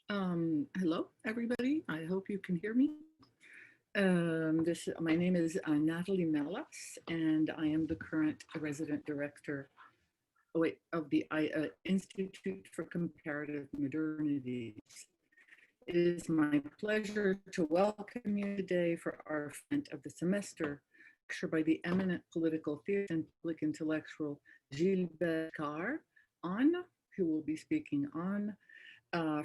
Hello, everybody. I hope you can hear me. My name is Natalie Melas, and I am the current resident director of the Institute for Comparative Modernities. It is my pleasure to welcome you today for our event of the semester, lecture by the eminent political theorist and public intellectual GILBERT on, who will be speaking on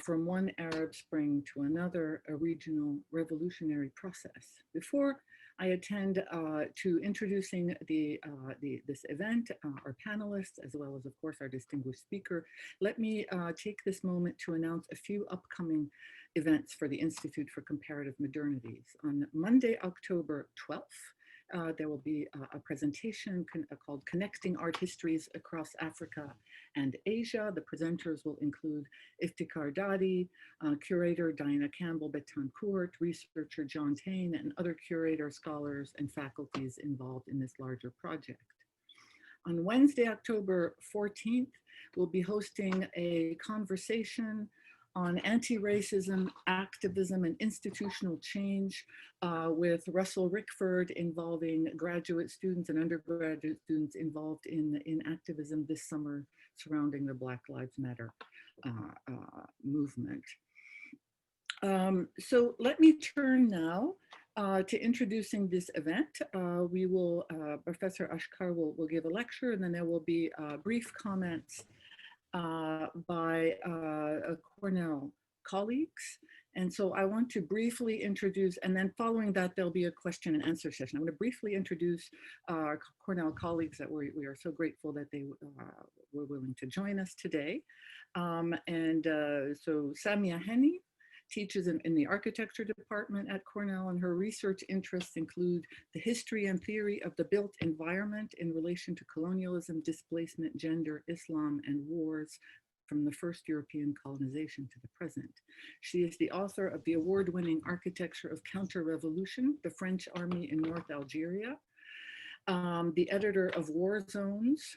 from one Arab Spring to another, a regional revolutionary process. Before I attend to introducing this event, our panelists, as well as, of course, our distinguished speaker, let me take this moment to announce a few upcoming events for the Institute for Comparative Modernities. On Monday, October 12th, there will be a presentation called Connecting Art Histories Across Africa and Asia. The presenters will include Ict, curator Diana Campbell Betancourt, researcher John Taine, and other curators, scholars, and faculties involved in this larger project. On Wednesday, October 14th, we'll be hosting a conversation on anti-racism, activism, and institutional change with Russell Rickford, involving graduate students and undergraduate students involved in activism this summer surrounding the Black Lives Matter movement. So let me turn now to introducing this event. Professor ACHCAR will give a lecture, and then there will be brief comments by Cornell colleagues. And so I want to briefly introduce, and then following that, there'll be a question and answer session. I'm going to briefly introduce our Cornell colleagues that we are so grateful that they were willing to join us today. So Samia Henny teaches in the architecture department at Cornell, and her research interests include the history and theory of the built environment in relation to colonialism, displacement, gender, Islam, and wars from the first European colonization to the present. She is the author of the award-winning Architecture of Counter-Revolution, the French Army in North Algeria, the editor of War Zones,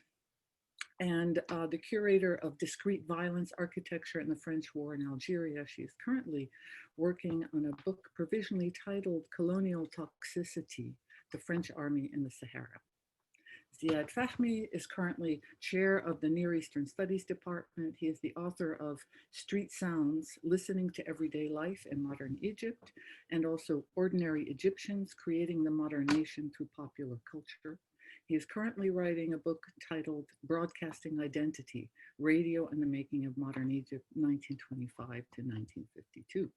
and the curator of Discrete Violence Architecture in the French War in Algeria. She is currently working on a book provisionally titled Colonial Toxicity, the French Army in the Sahara. Ziad Fahmy is currently chair of the Near Eastern Studies Department. He is the author of Street Sounds, Listening to Everyday Life in Modern Egypt, and also Ordinary Egyptians, Creating the Modern Nation Through Popular Culture. He is currently writing a book titled Broadcasting Identity, Radio and the Making of Modern Egypt, 1925 to 1952.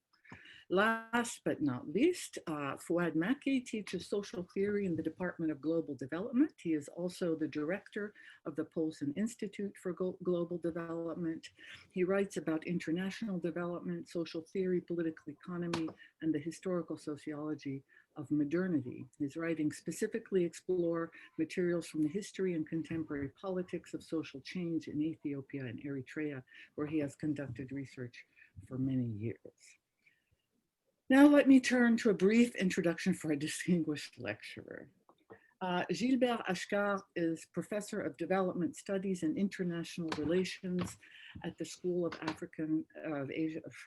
Last but not least, Fouad Maki teaches social theory in the Department of Global Development. He is also the director of the Polson Institute for Global Development. He writes about international development, social theory, political economy, and the historical sociology of modernity. His writings specifically explore materials from the history and contemporary politics of social change in Ethiopia and Eritrea, where he has conducted research for many years. Now let me turn to a brief introduction for a distinguished lecturer. GILBERT ACHCAR is Professor of Development Studies and International Relations at the School of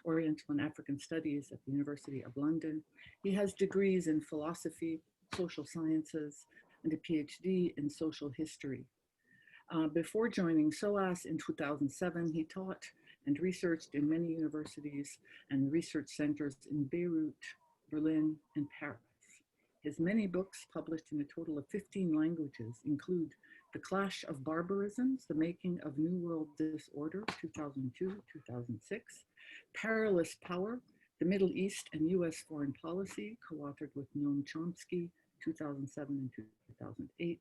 Oriental and African Studies at the University of London. He has degrees in philosophy, social sciences, and a PhD in social history. Before joining SOAS in 2007, he taught and researched in many universities and research centers in Beirut, Berlin, and Paris. His many books, published in a total of 15 languages, include The Clash of Barbarisms, The Making of New World Disorder, 2002-2006, Perilous Power, The Middle East and US Foreign Policy, co-authored with Noam Chomsky, 2007 and 2008,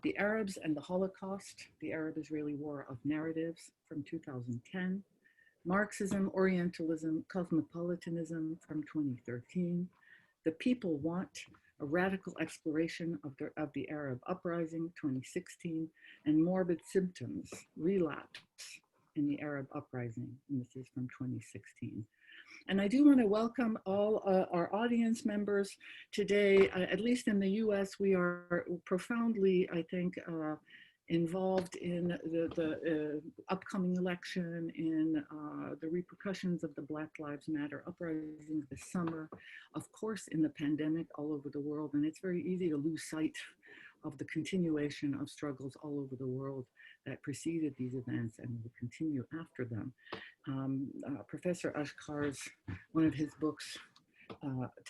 The Arabs and the Holocaust, The Arab-Israeli War of Narratives, from 2010, Marxism, Orientalism, Cosmopolitanism, from 2013, The People Want, A Radical Exploration of the Arab Uprising, 2016, and Morbid Symptoms, Relapse in the Arab Uprising, and this is from 2016. And I do want to welcome all our audience members today. At least in the US, we are profoundly, I think, involved in the upcoming election, in the repercussions of the Black Lives Matter uprising this summer, of course, in the pandemic all over the world. And it's very easy to lose sight of the continuation of struggles all over the world that preceded these events and will continue after them. Professor ACHCAR's, one of his books,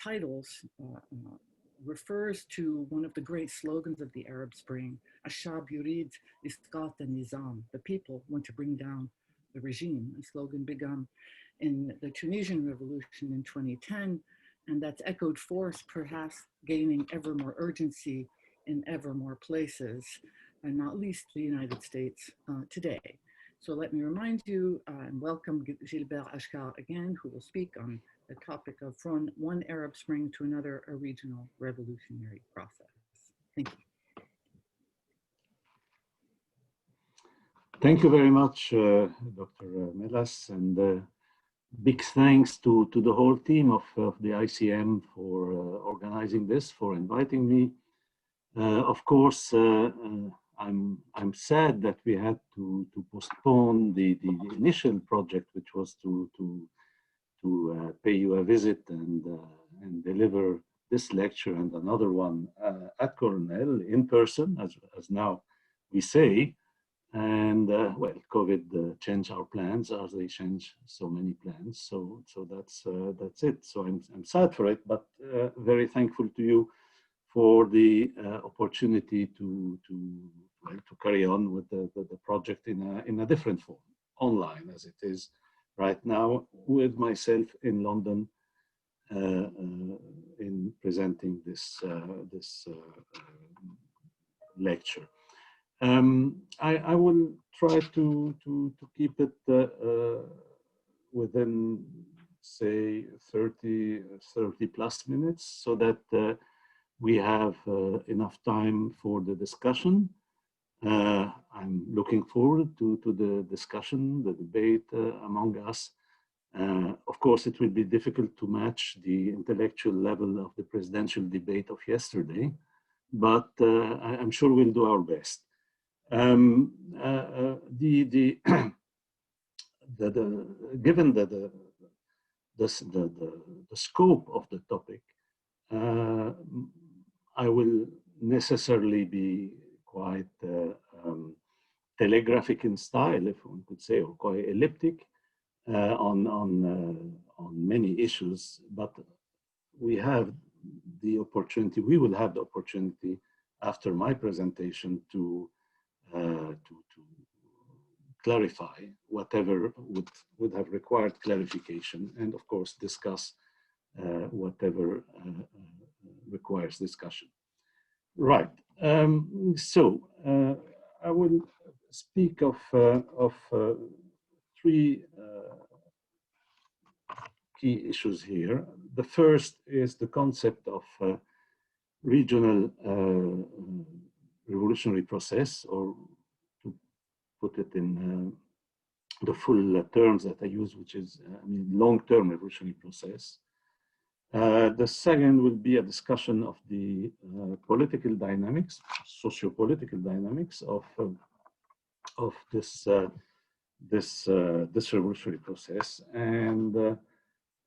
titles refers to one of the great slogans of the Arab Spring, Ashab yurid isqat al-nizam, the people want to bring down the regime, a slogan begun in the Tunisian Revolution in 2010, and that's echoed forth, perhaps gaining ever more urgency in ever more places, and not least the United States today. So let me remind you and welcome GILBERT ACHCAR again, who will speak on the topic of from one Arab Spring to another, a regional revolutionary process. Thank you. Thank you very much, Dr. Melas, and big thanks to the whole team of the ICM for organizing this, for inviting me. Of course, I'm sad that we had to postpone the initial project, which was to pay you a visit and deliver this lecture and another one at Cornell in person, as now we say. And well, COVID changed our plans, as they change so many plans. So that's it. So I'm sad for it, but very thankful to you for the opportunity to carry on with the project in a different form, online as it is right now, with myself in London in presenting this lecture. I will try to keep it within, say, 30 plus minutes, so that we have enough time for the discussion. I'm looking forward to the discussion, the debate among us. Of course, it will be difficult to match the intellectual level of the presidential debate of yesterday, but I'm sure we'll do our best. Given the scope of the topic, I will necessarily be quite telegraphic in style, if one could say, or quite elliptic on many issues. But we have the opportunity, we will have the opportunity after my presentation to clarify whatever would have required clarification, and of course discuss whatever requires discussion. Right. So I will speak of three key issues here. The first is the concept of regional revolutionary process, or to put it in the full terms that I use, which is long-term revolutionary process. The second will be a discussion of the political dynamics, socio-political dynamics of this revolutionary process, and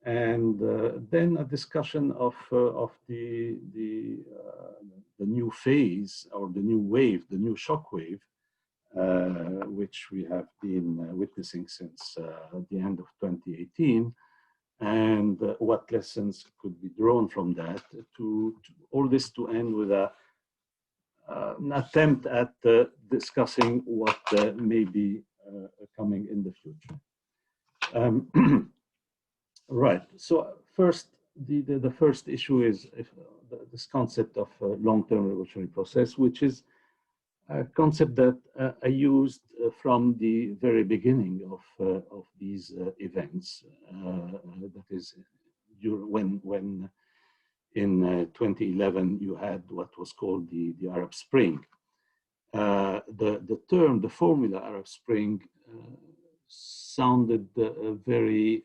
then a discussion of the new phase, or the new wave, the new shock wave, which we have been witnessing since the end of 2018, and what lessons could be drawn from that, to all this to end with an attempt at discussing what may be coming in the future. Right. So first, the first issue is this concept of long-term revolutionary process, which is a concept that I used from the very beginning of these events. That is, when in 2011 you had what was called the Arab Spring. The term, the formula Arab Spring, sounded very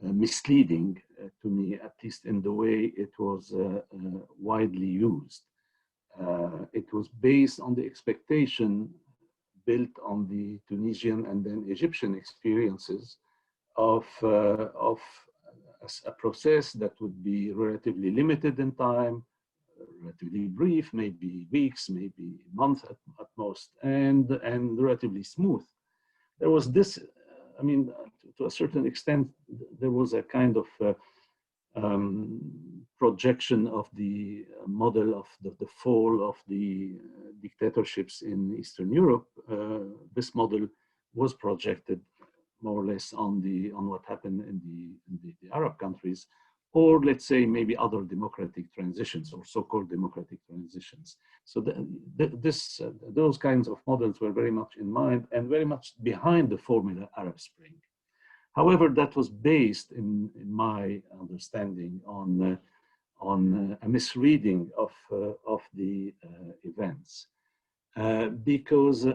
misleading to me, at least in the way it was widely used. it was based on the expectation built on the Tunisian and then Egyptian experiences of a process that would be relatively limited in time, relatively brief, maybe weeks, maybe months at most, and relatively smooth. There was this, I mean, to a certain extent, there was a kind of projection of the model of the fall of the dictatorships in Eastern Europe. This model was projected more or less on what happened in the Arab countries, or let's say maybe other democratic transitions or so-called democratic transitions. So those kinds of models were very much in mind and very much behind the formula Arab Spring. However, that was based, in my understanding, on a misreading of the events, because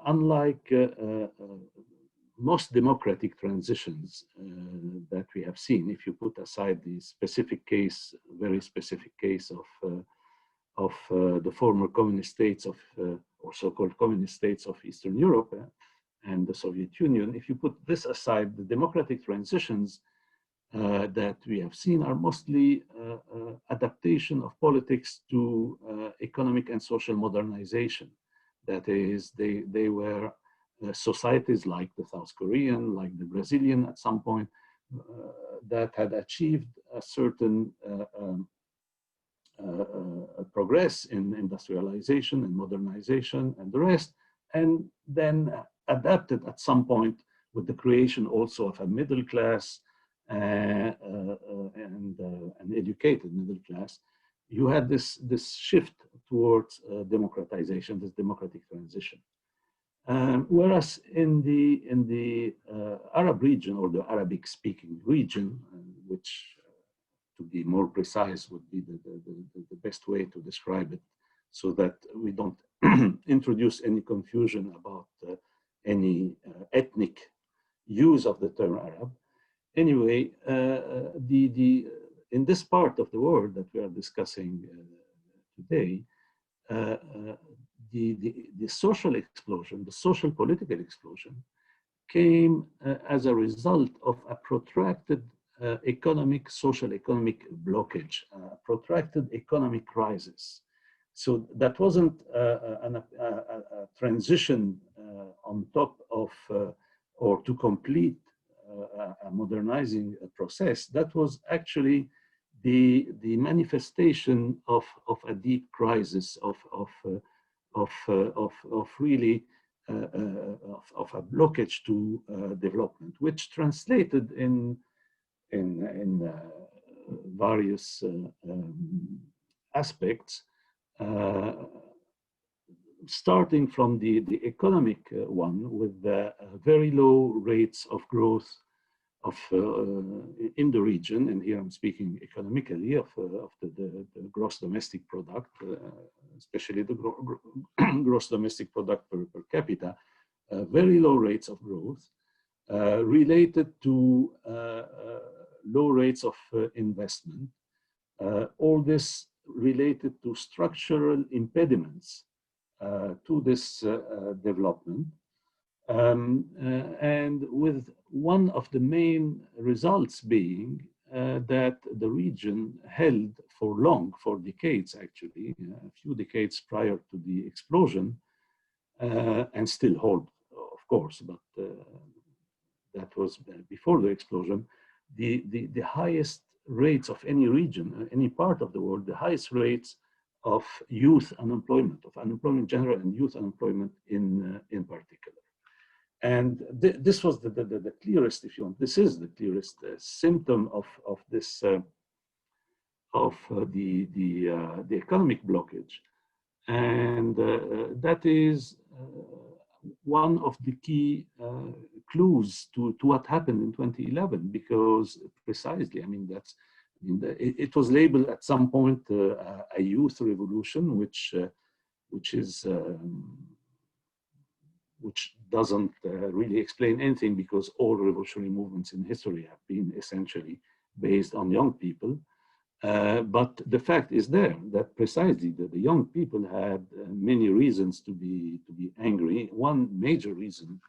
unlike most democratic transitions that we have seen, if you put aside the specific case, very specific case of the former communist states of, or so-called communist states of Eastern Europe and the Soviet Union, if you put this aside, the democratic transitions that we have seen are mostly adaptation of politics to economic and social modernization. That is, they were societies like the South Korean, like the Brazilian at some point, that had achieved a certain progress in industrialization and modernization and the rest, and then adapted at some point with the creation also of a middle class and an educated middle class. You had this shift towards democratization, this democratic transition. Whereas in the Arab region, or the Arabic-speaking region, which to be more precise would be the best way to describe it, so that we don't introduce any confusion about any ethnic use of the term Arab. Anyway, in this part of the world that we are discussing today, the social explosion, the social political explosion, came as a result of a protracted social economic blockage, a protracted economic crisis. So that wasn't a transition on top of or to complete a modernizing process. That was actually the manifestation of a deep crisis, of really of a blockage to development, which translated in various aspects, starting from the economic one, with very low rates of growth in the region, and here I'm speaking economically of the gross domestic product, especially the gross domestic product per capita, very low rates of growth related to low rates of investment. All this related to structural impediments to this development. And with one of the main results being that the region held for decades actually, a few decades prior to the explosion, and still hold, of course, but that was before the explosion, the highest rates of any region, any part of the world, the highest rates of youth unemployment, of unemployment general and youth unemployment in particular. And this was the clearest, if you want, this is the clearest symptom of this, of the economic blockage. And that is one of the key clues to what happened in 2011, because precisely, I mean, it was labeled at some point a youth revolution, which doesn't really explain anything, because all revolutionary movements in history have been essentially based on young people. But the fact is there that precisely the young people had many reasons to be angry. One major reason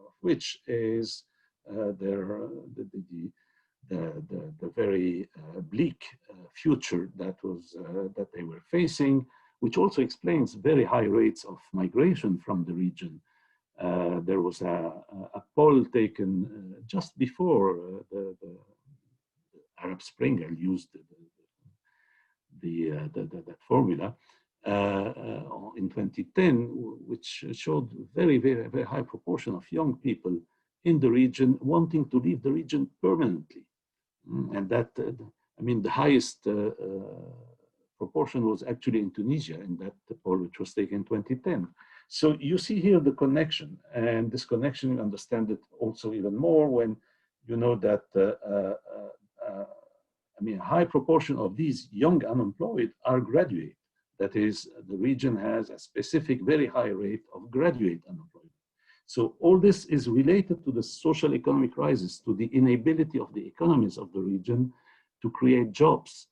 of which is the very bleak future that they were facing, which also explains very high rates of migration from the region. There was a poll taken just before the Arab Spring. I used that formula in 2010, which showed very high proportion of young people in the region wanting to leave the region permanently. And that, I mean, the highest proportion was actually in Tunisia in that poll, which was taken in 2010. So you see here the connection, and this connection, you understand it also even more when you know that I mean, a high proportion of these young unemployed are graduate. That is, the region has a specific, very high rate of graduate unemployment. So all this is related to the social economic crisis, to the inability of the economies of the region to create jobs.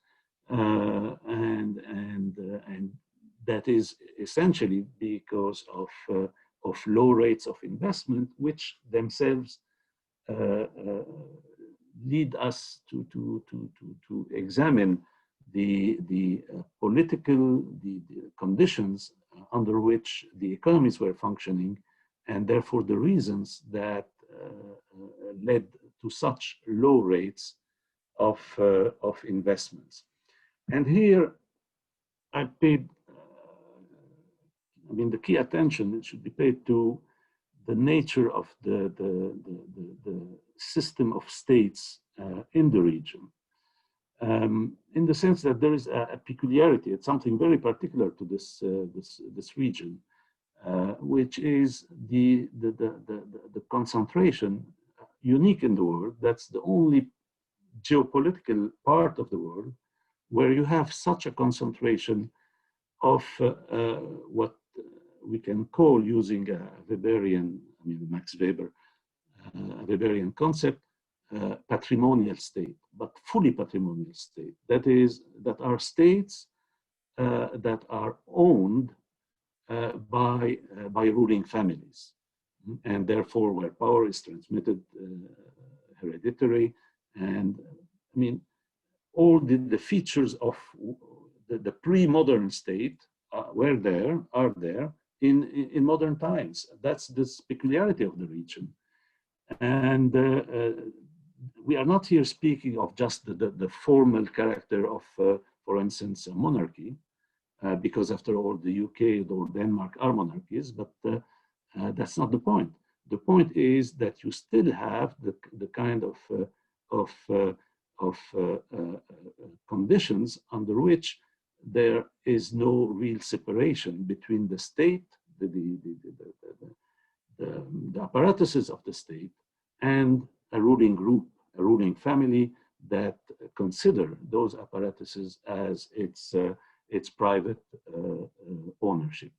And that is essentially because of low rates of investment, which themselves lead us to examine the political conditions under which the economies were functioning, and therefore the reasons that led to such low rates of investments. And here I paid, I mean, the key attention should be paid to the nature of the system of states in the region, in the sense that there is a peculiarity. It's something very particular to this region, which is the concentration, unique in the world. That's the only geopolitical part of the world where you have such a concentration of what we can call, using a Weberian, I mean, Max Weber, a Weberian concept, patrimonial state, but fully patrimonial state. That is, that are states that are owned by ruling families, and therefore where power is transmitted hereditary. And I mean, all the features of the pre-modern state are there in modern times. That's this peculiarity of the region. And we are not here speaking of just the formal character of, for instance, a monarchy, because after all, the UK or Denmark are monarchies, but that's not the point. The point is that you still have the kind of conditions under which there is no real separation between the state, the apparatuses of the state, and a ruling group, a ruling family that consider those apparatuses as its private ownership.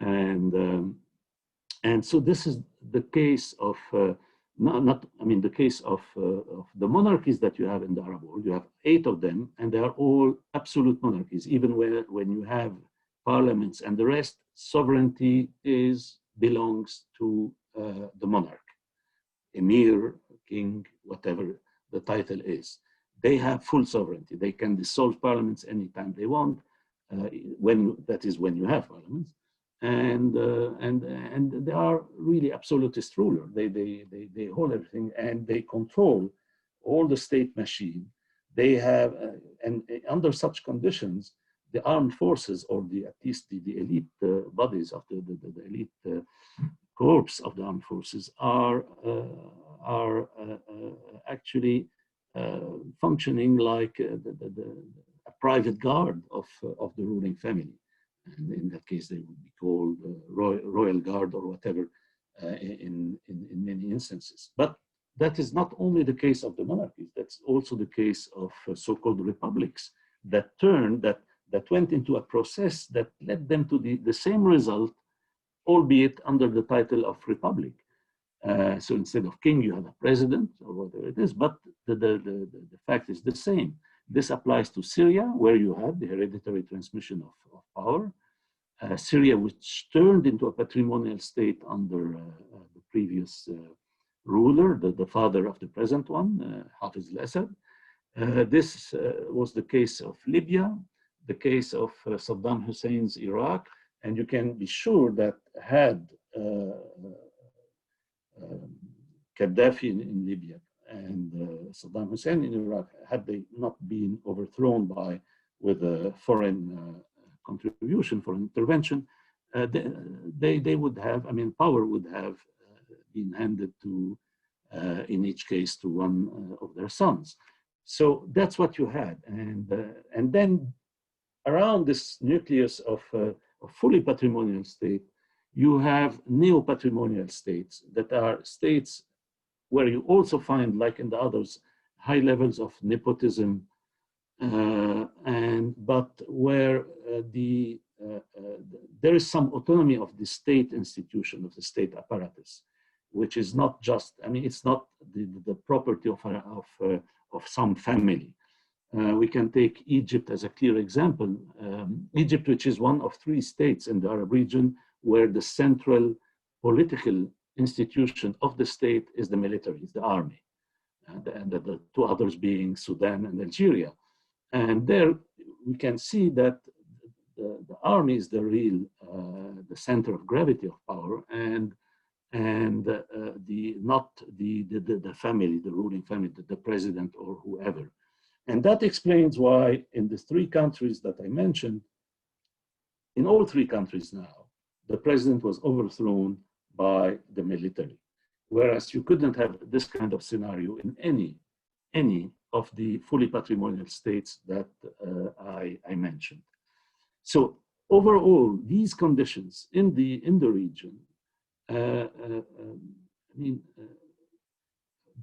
And so this is the case of the case of the monarchies that you have in the Arab world. You have 8 of them, and they are all absolute monarchies. Even when you have parliaments and the rest, sovereignty belongs to the monarch, emir, king, whatever the title is. They have full sovereignty. They can dissolve parliaments anytime they want, that is when you have parliaments. And they are really absolutist ruler. They hold everything, and they control all the state machine. They have, and under such conditions, the armed forces, or at least the elite bodies of the elite corps of the armed forces, are actually functioning like a private guard of the ruling family. And in that case, they would be called royal guard or whatever in many instances. But that is not only the case of the monarchies, that's also the case of so-called republics that went into a process that led them to the same result, albeit under the title of republic. So instead of king, you have a president or whatever it is, but the fact is the same. This applies to Syria, where you had the hereditary transmission of power. Syria, which turned into a patrimonial state under the previous ruler, the father of the present one, Hafiz al-Assad. This was the case of Libya, the case of Saddam Hussein's Iraq, and you can be sure that had Gaddafi in Libya and Saddam Hussein in Iraq, had they not been overthrown with a foreign contribution, foreign intervention, they would have, power would have been handed to, in each case, to one of their sons. So that's what you had. And then around this nucleus of a fully patrimonial state, you have neo-patrimonial states that are states where you also find, like in the others, high levels of nepotism, but where there is some autonomy of the state institution, of the state apparatus, which is not just, it's not the property of some family. We can take Egypt as a clear example. Egypt, which is one of 3 states in the Arab region where the central political institution of the state is the military, is the army, and the 2 others being Sudan and Algeria. And there we can see that the army is the real, the center of gravity of power, and not the family, the ruling family, the president or whoever. And that explains why in the 3 countries that I mentioned, in all 3 countries now, the president was overthrown by the military, whereas you couldn't have this kind of scenario in any of the fully patrimonial states that I mentioned. So overall, these conditions in the region,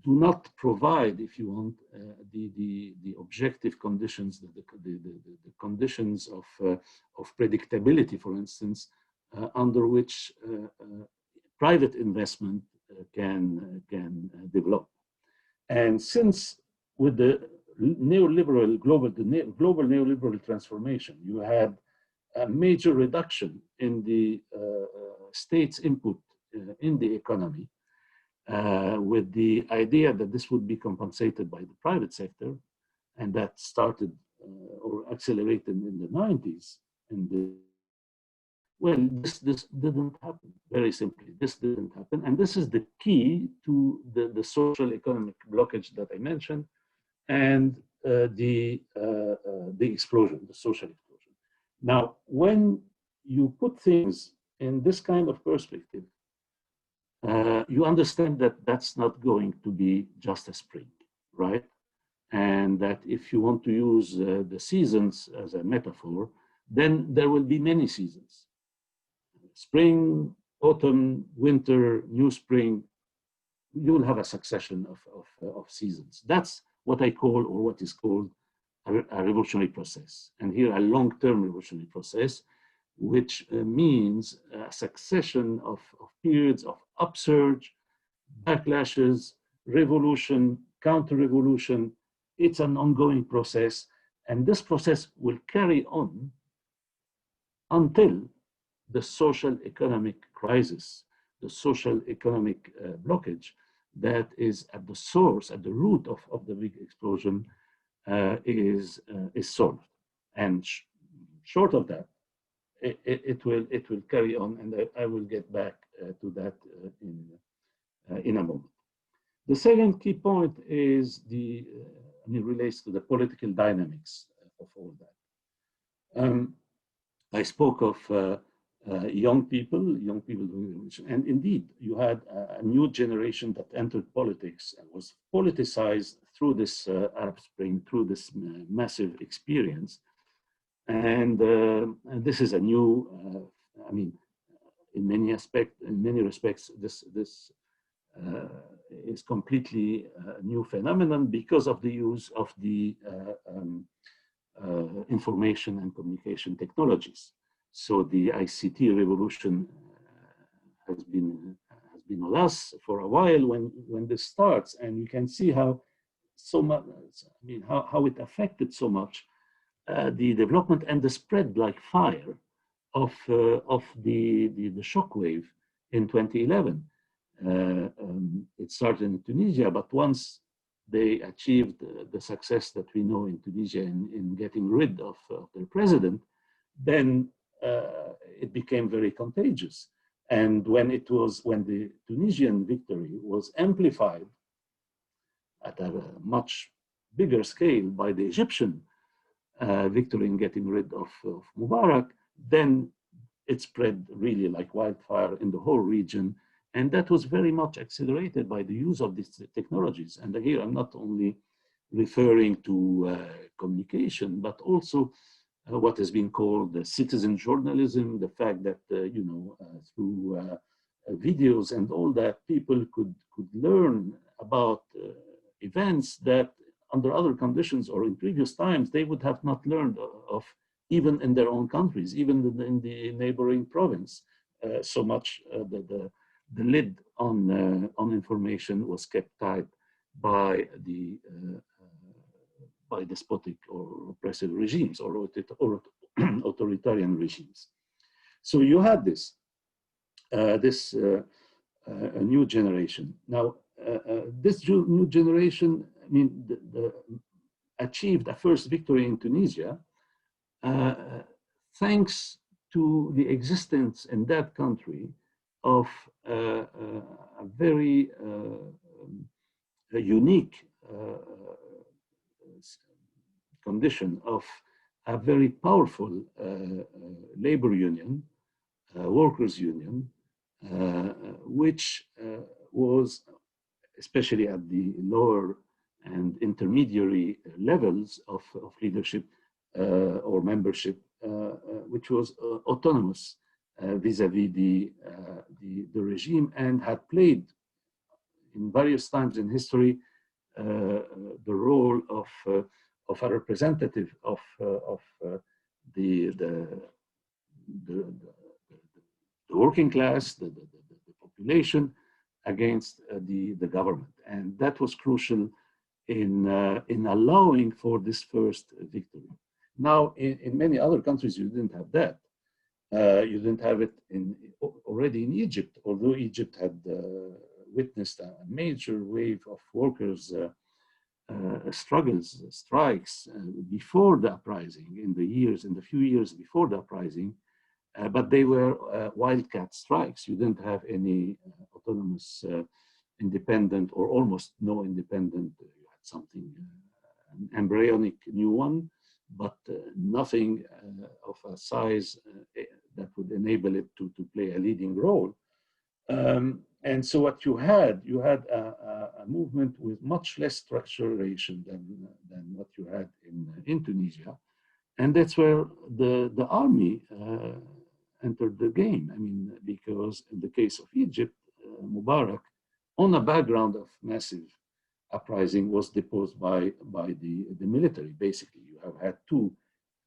do not provide, if you want, the objective conditions, the conditions of predictability, for instance, under which private investment can develop. And since with the global neoliberal transformation, you had a major reduction in the state's input in the economy, with the idea that this would be compensated by the private sector, and that started or accelerated in the 90s. Well, this didn't happen, very simply. This didn't happen. And this is the key to the social economic blockage that I mentioned, and the explosion, the social explosion. Now, when you put things in this kind of perspective, you understand that that's not going to be just a spring, right? And that if you want to use the seasons as a metaphor, then there will be many seasons. Spring, autumn, winter, new spring, you will have a succession of seasons. That's what I call, or what is called, a revolutionary process. And here a long-term revolutionary process, which means a succession of periods of upsurge, backlashes, revolution, counter-revolution. It's an ongoing process, and this process will carry on until the social economic crisis, the social economic blockage that is at the source, at the root of the big explosion is solved. And short of that, it will carry on, and I will get back to that in a moment. The second key point is relates to the political dynamics of all that. I spoke of young people doing revolution, and indeed, you had a new generation that entered politics and was politicized through this Arab Spring, through this massive experience. And this is a new, in many respects, this is completely a new phenomenon because of the use of the information and communication technologies. So the ICT revolution has been with us for a while when this starts, and you can see how so much, I mean, how it affected so much the development and the spread like fire of the shockwave in 2011. It started in Tunisia, but once they achieved the success that we know in Tunisia in getting rid of their president, then it became very contagious. And when the Tunisian victory was amplified at a much bigger scale by the Egyptian victory in getting rid of Mubarak, then it spread really like wildfire in the whole region. And that was very much accelerated by the use of these technologies. And here I'm not only referring to communication, but also what has been called citizen journalism, the fact that, through videos and all that, people could learn about events that under other conditions or in previous times, they would have not learned of, even in their own countries, even in the neighboring province. So much the lid on information was kept tight by the by despotic or oppressive regimes or authoritarian regimes. So you had this new generation. Now, this new generation, I mean, achieved a first victory in Tunisia, thanks to the existence in that country of a very unique condition of a very powerful labor union, workers' union, which was, especially at the lower and intermediary levels of leadership or membership, which was autonomous vis-a-vis the regime, and had played in various times in history the role of a representative of the working class, the population, against the government. And that was crucial in allowing for this first victory. Now, in many other countries, you didn't have that. You didn't have it already in Egypt, although Egypt had witnessed a major wave of workers' struggles, strikes before the uprising, in the few years before the uprising, but they were wildcat strikes. You didn't have any autonomous, independent, or almost no independent. You had something, an embryonic new one, but nothing of a size that would enable it to play a leading role. And so what you had a movement with much less structuration than what you had in Tunisia. And that's where the army entered the game. I mean, because in the case of Egypt, Mubarak, on a background of massive uprising, was deposed by the military. Basically, you have had two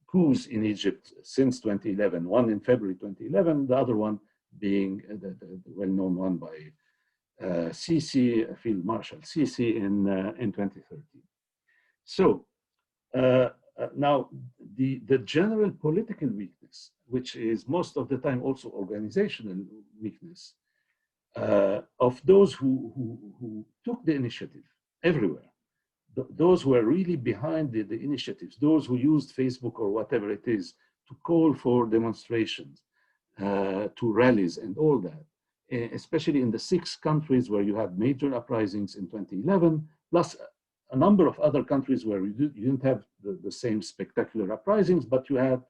coups in Egypt since 2011, one in February 2011, the other one being the well-known one by Sisi, Field Marshal Sisi in 2013. So now the general political weakness, which is most of the time also organizational weakness, of those who took the initiative everywhere, those who are really behind the initiatives, those who used Facebook or whatever it is to call for demonstrations, to rallies and all that, especially in the 6 countries where you had major uprisings in 2011, plus a number of other countries where you didn't have the same spectacular uprisings, but you had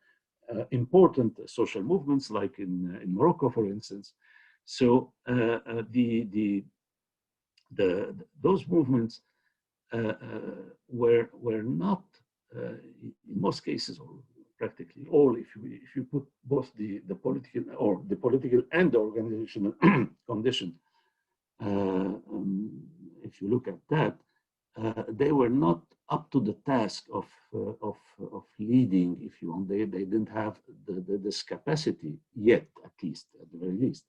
important social movements, like in Morocco, for instance. So those movements were not, in most cases, or practically all, if you put both the political and the organizational condition, if you look at that, they were not up to the task of leading, if you want. They didn't have this capacity yet, at least, at the very least,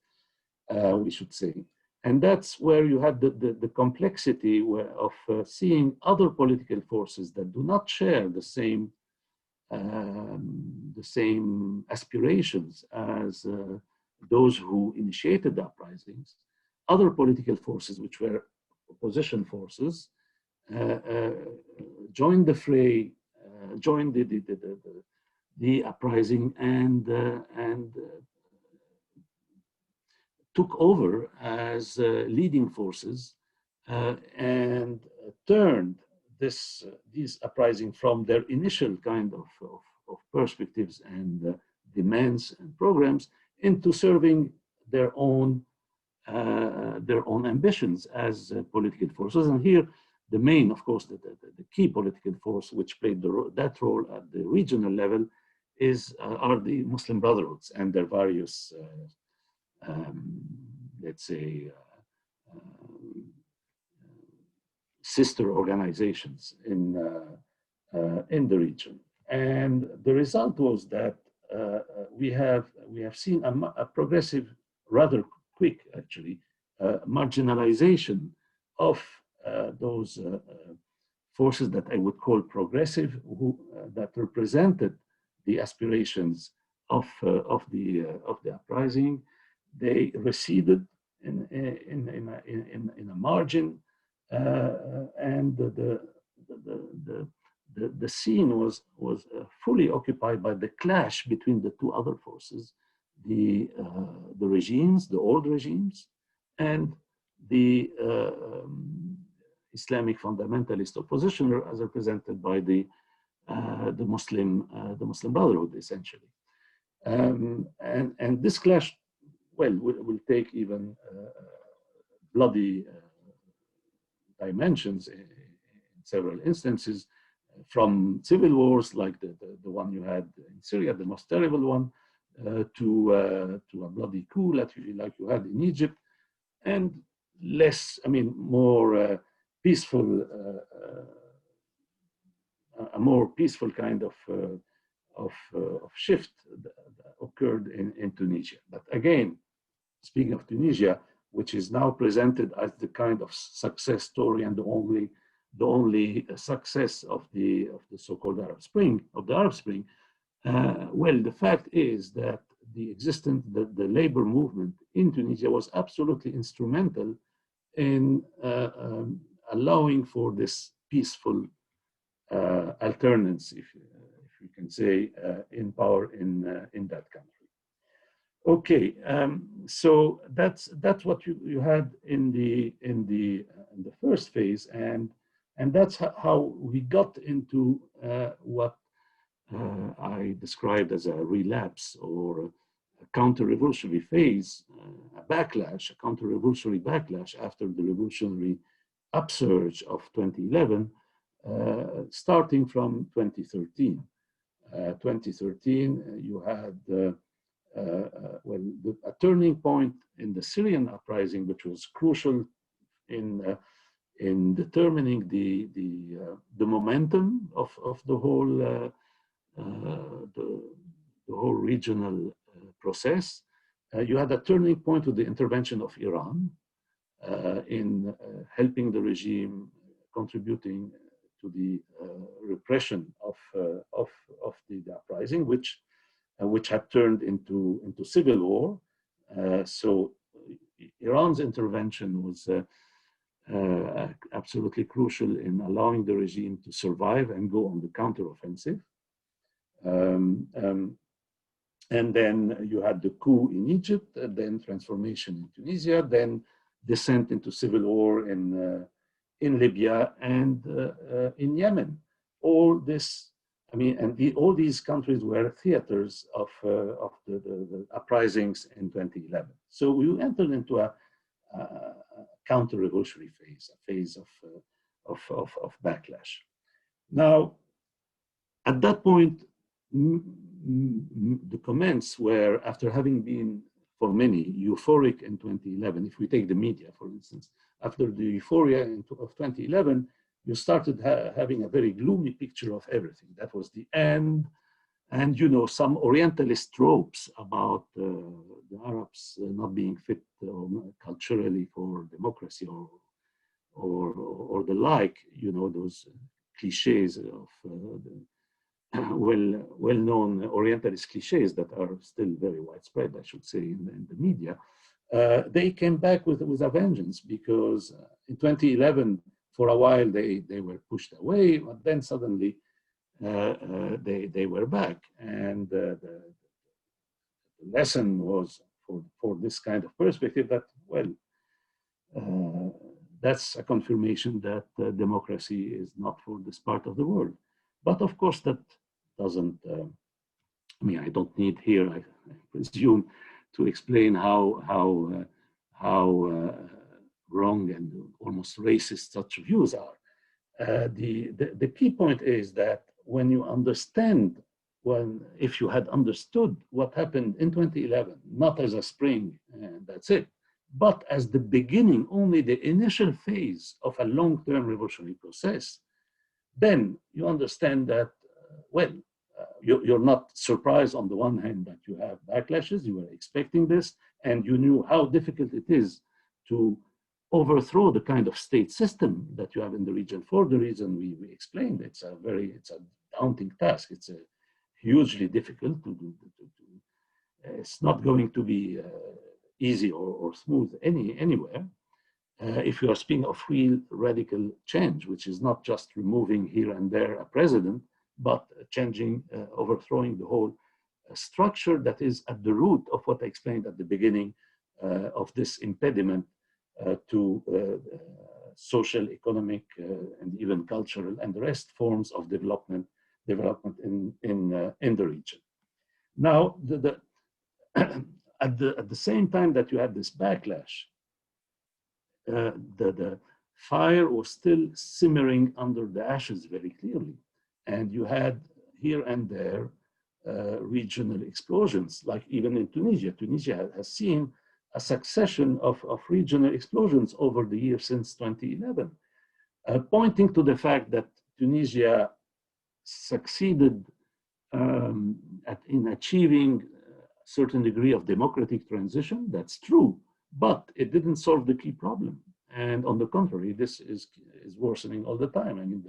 we should say. And that's where you have the complexity of seeing other political forces that do not share the same aspirations as those who initiated the uprisings. Other political forces, which were opposition forces, joined the fray, joined the uprising, and took over as leading forces and turned these uprising from their initial kind of perspectives and demands and programs into serving their own ambitions as political forces. And here, the main, of course, the key political force which played that role at the regional level are the Muslim Brotherhoods and their various, let's say, sister organizations in the region. And the result was that we have seen a progressive, rather quick actually, marginalization of those forces that I would call progressive, that represented the aspirations of the uprising. They receded in a margin, and the scene was fully occupied by the clash between the two other forces, the regimes, the old regimes, and the Islamic fundamentalist opposition, as represented by the Muslim Brotherhood, essentially. And this clash, well, will take even bloody dimensions in several instances, from civil wars like the one you had in Syria, the most terrible one, to a bloody coup like you had in Egypt, and more peaceful, a more peaceful kind of shift that occurred in Tunisia. But again, speaking of Tunisia, which is now presented as the kind of success story and the only success of the so-called Arab Spring, well, the fact is that the labor movement in Tunisia was absolutely instrumental in allowing for this peaceful alternance, if you can say, in power in that country. Okay, so that's what you had in the first phase, and that's how we got into what I described as a relapse or a counter-revolutionary phase, a counter-revolutionary backlash after the revolutionary upsurge of 2011, starting from 2013. 2013, you had a turning point in the Syrian uprising, which was crucial in determining the momentum of the whole regional process. You had a turning point with the intervention of Iran in helping the regime, contributing to the repression of the uprising, which had turned into civil war. So Iran's intervention was absolutely crucial in allowing the regime to survive and go on the counteroffensive. And then you had the coup in Egypt, then transformation in Tunisia, then descent into civil war in Libya and in Yemen. All this, all these countries were theaters of the uprisings in 2011. So we entered into a counter-revolutionary phase, a phase of backlash. Now, at that point, the comments were, after having been, for many, euphoric in 2011, if we take the media, for instance, after the euphoria of 2011, you started having a very gloomy picture of everything. That was the end. And, some Orientalist tropes about the Arabs not being fit culturally for democracy or the like, you know, those cliches of well-known Orientalist cliches that are still very widespread, I should say, in the media. They came back with a vengeance, because in 2011, for a while, they were pushed away, but then suddenly they were back. And the lesson was for this kind of perspective that, well, that's a confirmation that democracy is not for this part of the world. But of course, that doesn't, I mean, I don't need here, I presume, to explain how wrong and almost racist such views are. The key point is that when you understand, if you had understood what happened in 2011, not as a spring and that's it, but as the beginning, only the initial phase of a long-term revolutionary process, then you understand that, well, you're not surprised on the one hand that you have backlashes, you were expecting this, and you knew how difficult it is to overthrow the kind of state system that you have in the region for the reason we explained. It's a daunting task. It's a hugely difficult to do. It's not going to be easy or smooth anywhere. If you are speaking of real radical change, which is not just removing here and there a president, but changing, overthrowing the whole structure that is at the root of what I explained at the beginning of this impediment to social, economic, and even cultural and the rest forms of development in the region. Now, at the same time that you had this backlash, the fire was still simmering under the ashes very clearly. And you had here and there regional explosions, like even in Tunisia. Tunisia has seen a succession of regional explosions over the years since 2011, pointing to the fact that Tunisia succeeded in achieving a certain degree of democratic transition. That's true, but it didn't solve the key problem. And on the contrary, this is worsening all the time. I mean,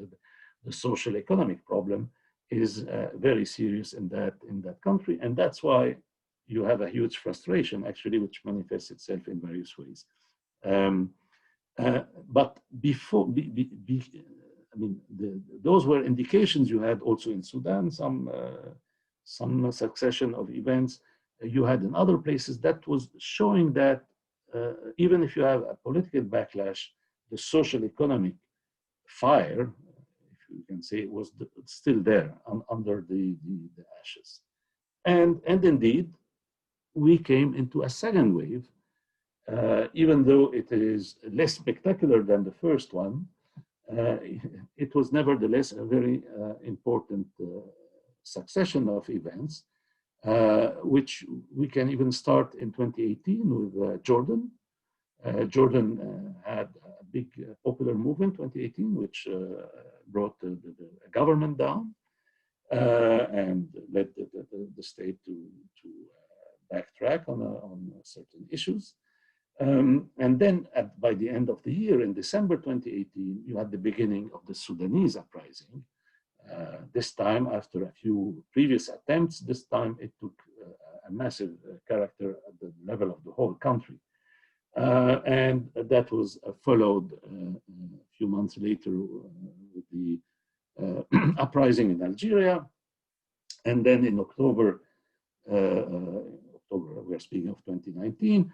the social economic problem is very serious in that country, and that's why you have a huge frustration, actually, which manifests itself in various ways. But before, I mean, those were indications you had also in Sudan, some succession of events you had in other places that was showing that even if you have a political backlash, the social economic fire, if you can say, was still there under the ashes. And indeed, we came into a second wave, even though it is less spectacular than the first one. It was nevertheless a very important succession of events, which we can even start in 2018 with Jordan. Jordan had a big popular movement in 2018, which brought the government down and led the state to backtrack on certain issues. And then by the end of the year, in December 2018, you had the beginning of the Sudanese Uprising. This time, after a few previous attempts, this time it took a massive character at the level of the whole country. And that was followed a few months later with the uprising in Algeria. And then in October, we're speaking of 2019,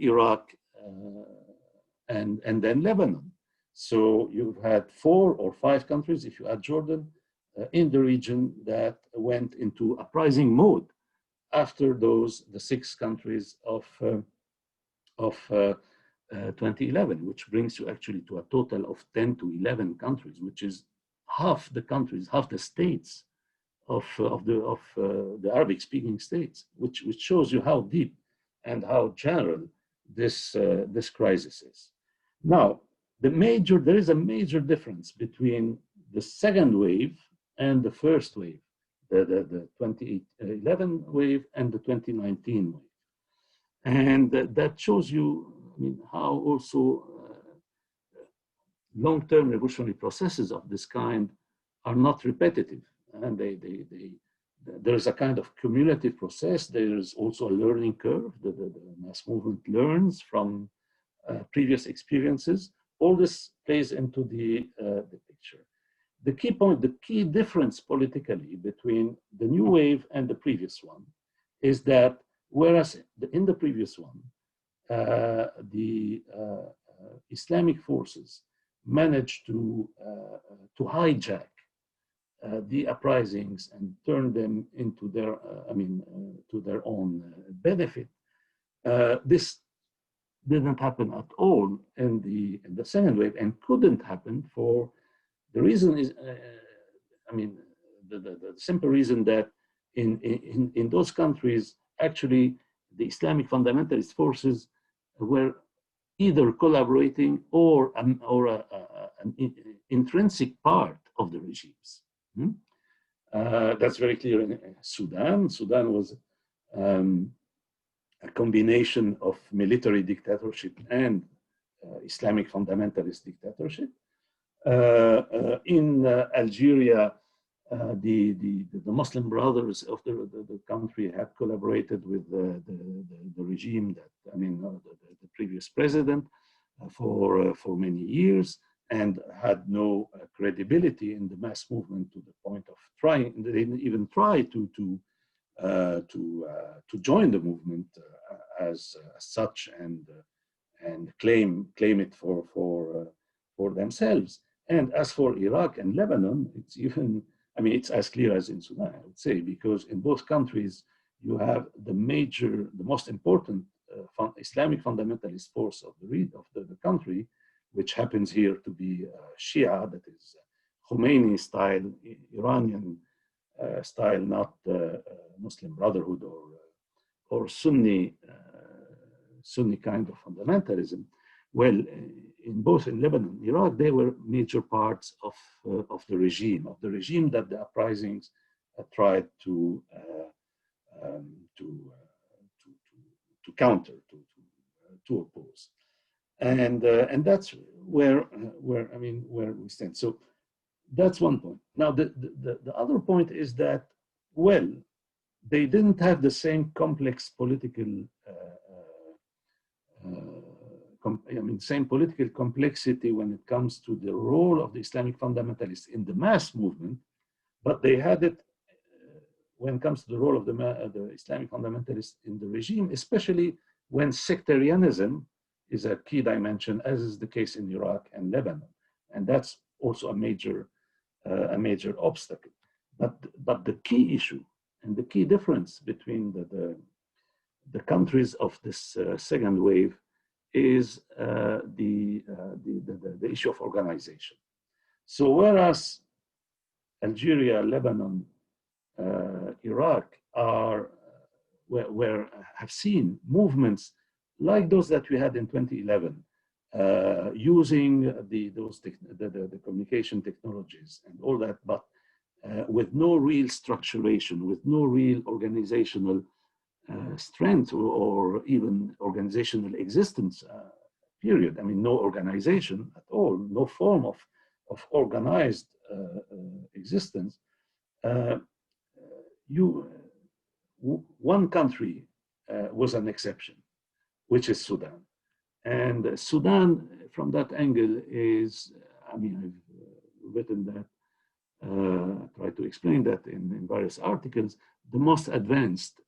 Iraq, and then Lebanon. So you've had 4 or 5 countries, if you add Jordan, in the region that went into uprising mode after the 6 countries of 2011, which brings you actually to a total of 10 to 11 countries, which is half the countries, half the states of the Arabic-speaking states, which shows you how deep and how general this crisis is. Now, there is a major difference between the second wave and the first wave, the 2011 wave and the 2019 wave. And that shows you, I mean, how also long-term revolutionary processes of this kind are not repetitive. And there's a kind of cumulative process. There's also a learning curve. The mass movement learns from previous experiences. All this plays into the picture. The key point, the key difference politically between the new wave and the previous one is that whereas in the previous one, the Islamic forces managed to hijack the uprisings and turn them into their, to their own benefit. This didn't happen at all in the second wave, and couldn't happen for the reason is, the simple reason that in those countries, actually, the Islamic fundamentalist forces were either collaborating or an intrinsic part of the regimes. That's very clear in Sudan. Sudan was a combination of military dictatorship and Islamic fundamentalist dictatorship. In Algeria, the Muslim Brothers of the country had collaborated with the regime that, the previous president for many years, and had no credibility in the mass movement to the point of trying. They didn't even try to join the movement as such and claim it for themselves. And as for Iraq and Lebanon, it's even, it's as clear as in Sudan, I would say, because in both countries, you have the most important Islamic fundamentalist force of the country, which happens here to be Shia, that is Khomeini style, Iranian style, not Muslim Brotherhood or Sunni kind of fundamentalism. Well, in both in Lebanon and Iraq, they were major parts of the regime that the uprisings tried to counter, to oppose, and that's where we stand. So that's one point. Now the other point is that, well, they didn't have the same complex political same political complexity when it comes to the role of the Islamic fundamentalists in the mass movement, but they had it when it comes to the role of the Islamic fundamentalists in the regime, especially when sectarianism is a key dimension, as is the case in Iraq and Lebanon, and that's also a major obstacle. But the key issue and the key difference between the countries of this second wave is the issue of organization. So whereas Algeria, Lebanon, Iraq have seen movements like those that we had in 2011, using the communication technologies and all that, but with no real structuration, with no real organizational strength or even organizational existence, period. No organization at all, no form of organized existence. One country was an exception, which is Sudan. And Sudan, from that angle, is, I've written that, tried to explain that in various articles, the most advanced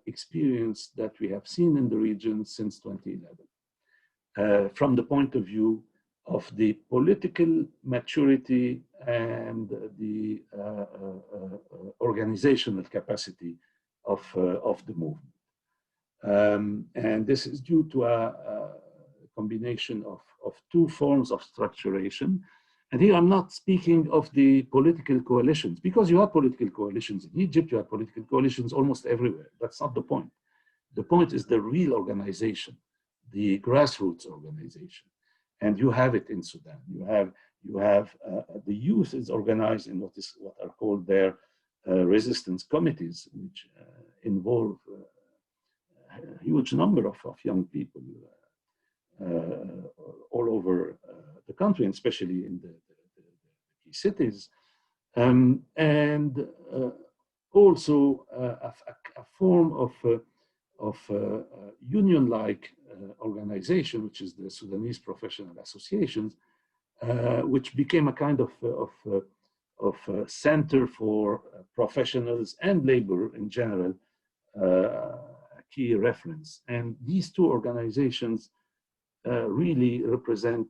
experience that we have seen in the region since 2011, from the point of view of the political maturity and the organizational capacity of the movement. And this is due to a combination of two forms of structuration. And here I'm not speaking of the political coalitions, because you have political coalitions in Egypt, you have political coalitions almost everywhere. That's not the point. The point is the real organization, the grassroots organization. And you have it in Sudan. You have the youth is organized in what are called their resistance committees, which huge number of young people all over the country, and especially in the key cities. And also a form of union-like organization, which is the Sudanese Professional Associations, which became a kind of center for professionals and labor in general, a key reference. And these two organizations really represent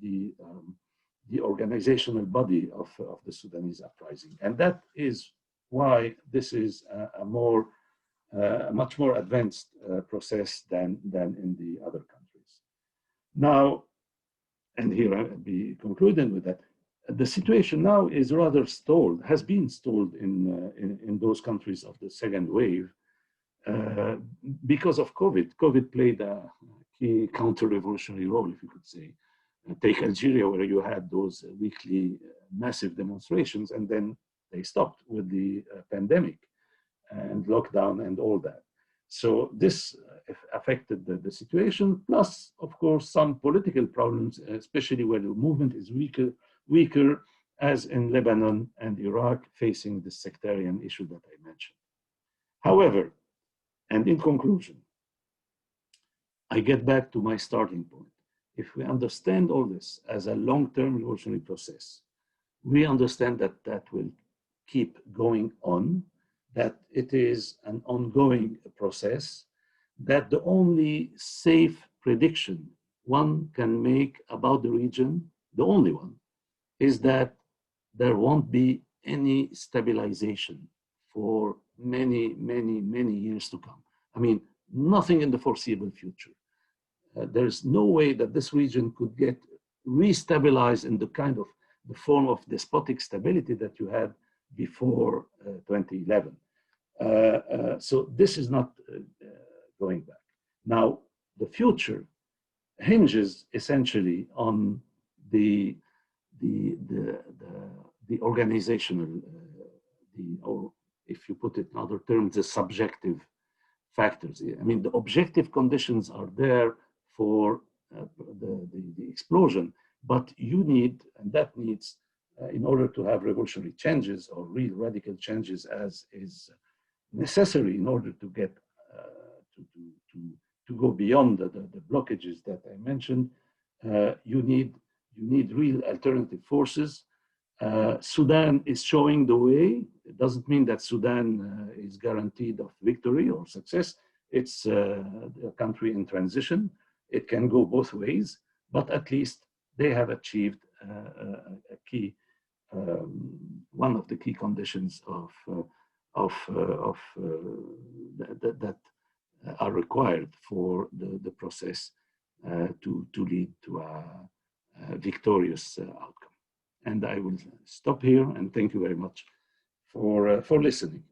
the organizational body of the Sudanese Uprising. And that is why this is a much more advanced process than in the other countries. Now, and here I'll be concluding with that, the situation now is rather stalled, has been stalled in those countries of the second wave because of COVID. COVID played a key counter-revolutionary role, if you could say. Take Algeria, where you had those weekly massive demonstrations, and then they stopped with the pandemic and lockdown and all that. So this affected the situation, plus, of course, some political problems, especially where the movement is weaker, as in Lebanon and Iraq, facing the sectarian issue that I mentioned. However, and in conclusion, I get back to my starting point. If we understand all this as a long-term revolutionary process, we understand that that will keep going on, that it is an ongoing process, that the only safe prediction one can make about the region, the only one, is that there won't be any stabilization for many, many, many years to come. I mean, nothing in the foreseeable future. There's no way that this region could get restabilized in the kind of the form of despotic stability that you had before 2011. So this is not going back. Now, the future hinges essentially on the organizational, or if you put it in other terms, the subjective factors. I mean, the objective conditions are there for the explosion, but you need, and that needs, in order to have revolutionary changes or real radical changes, as is necessary in order to get to go beyond the blockages that I mentioned, you need real alternative forces. Sudan is showing the way. It doesn't mean that Sudan is guaranteed of victory or success. It's a country in transition. It can go both ways, but at least they have achieved a key, one of the key conditions that are required for the process to lead to a victorious outcome. And I will stop here and thank you very much for listening.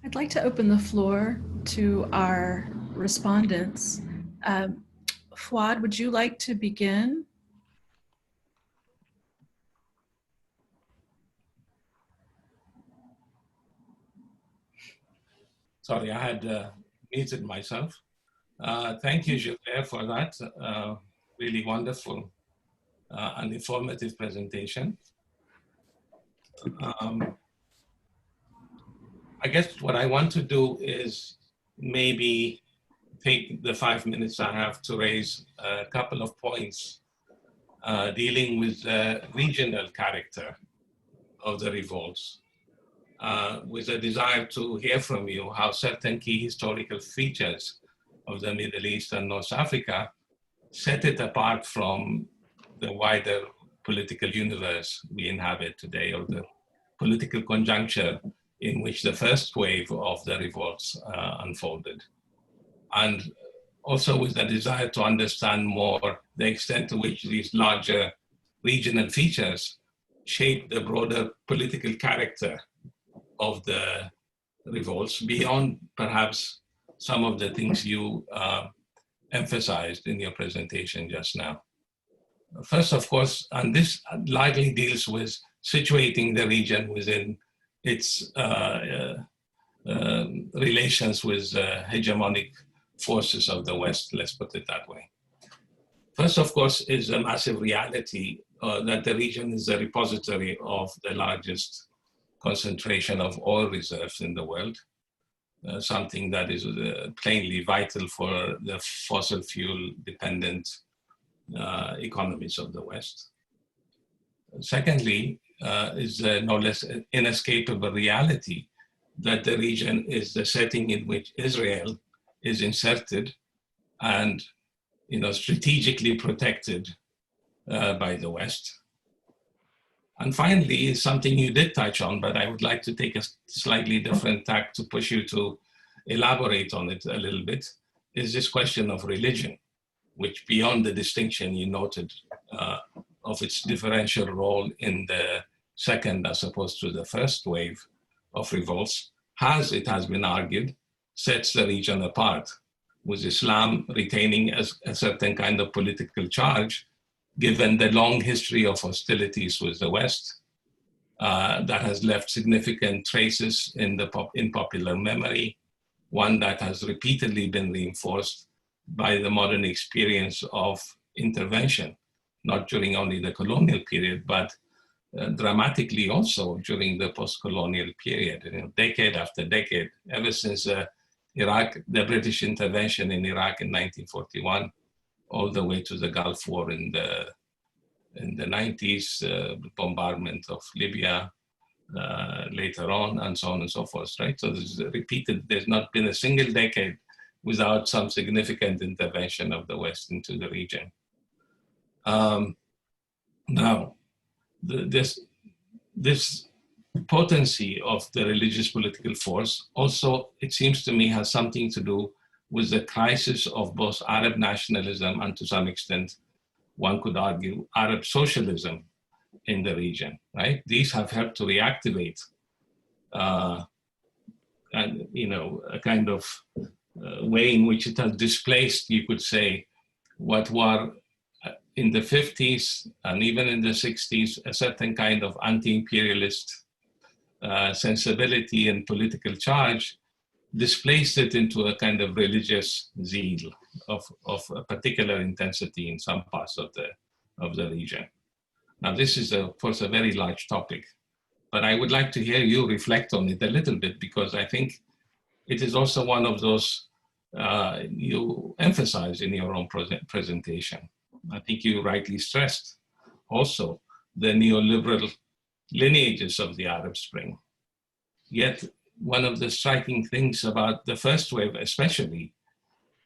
I'd like to open the floor to our respondents. Fouad, would you like to begin? Sorry, I had muted myself. Thank you, Gilbert, for that really wonderful and informative presentation. I guess what I want to do is maybe take the 5 minutes I have to raise a couple of points dealing with the regional character of the revolts, with a desire to hear from you how certain key historical features of the Middle East and North Africa set it apart from the wider political universe we inhabit today, or the political conjuncture in which the first wave of the revolts unfolded. And also with the desire to understand more the extent to which these larger regional features shape the broader political character of the revolts beyond perhaps some of the things you emphasized in your presentation just now. First, of course, and this largely deals with situating the region within its relations with hegemonic forces of the West, let's put it that way. First, of course, is a massive reality that the region is a repository of the largest concentration of oil reserves in the world, something that is plainly vital for the fossil fuel dependent economies of the West. Secondly, is no less inescapable reality that the region is the setting in which Israel is inserted and strategically protected by the West. And finally, is something you did touch on, but I would like to take a slightly different tack to push you to elaborate on it a little bit, is this question of religion, which beyond the distinction you noted of its differential role in the second as opposed to the first wave of revolts, it has been argued, sets the region apart, with Islam retaining a certain kind of political charge, given the long history of hostilities with the West that has left significant traces in popular memory, one that has repeatedly been reinforced by the modern experience of intervention, not during only the colonial period, but dramatically also during the post-colonial period, decade after decade, ever since the British intervention in Iraq in 1941, all the way to the Gulf War in the 90s, the bombardment of Libya later on, and so on and so forth, right? So this is repeated. There's not been a single decade without some significant intervention of the West into the region. Now, this potency of the religious political force also, it seems to me, has something to do with the crisis of both Arab nationalism and, to some extent, one could argue, Arab socialism in the region, right? These have helped to reactivate a kind of way in which it has displaced, you could say, what were in the 50s and even in the 60s, a certain kind of anti-imperialist sensibility and political charge, displaced it into a kind of religious zeal of a particular intensity in some parts of the region. Now, this is, of course, a very large topic, but I would like to hear you reflect on it a little bit, because I think it is also one of those you emphasize in your own presentation. I think you rightly stressed also the neoliberal lineages of the Arab Spring. Yet, one of the striking things about the first wave especially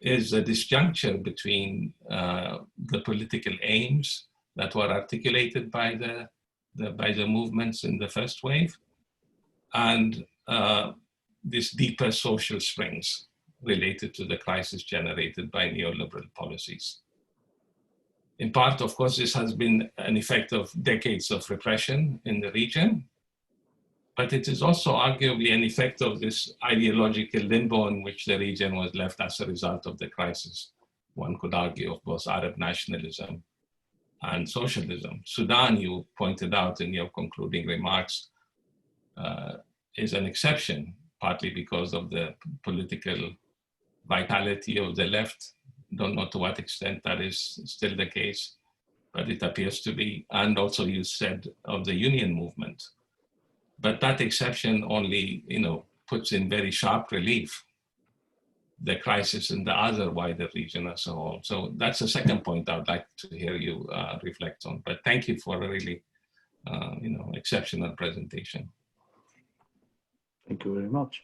is the disjuncture between the political aims that were articulated by the movements in the first wave and these deeper social springs related to the crisis generated by neoliberal policies. In part, of course, this has been an effect of decades of repression in the region, but it is also arguably an effect of this ideological limbo in which the region was left as a result of the crisis, one could argue, of both Arab nationalism and socialism. Sudan, you pointed out in your concluding remarks, is an exception, partly because of the political vitality of the left. Don't know to what extent that is still the case, but it appears to be. And also you said of the union movement. But that exception only, puts in very sharp relief the crisis in the other wider region as a whole. So that's the second point I'd like to hear you reflect on. But thank you for a really, exceptional presentation. Thank you very much.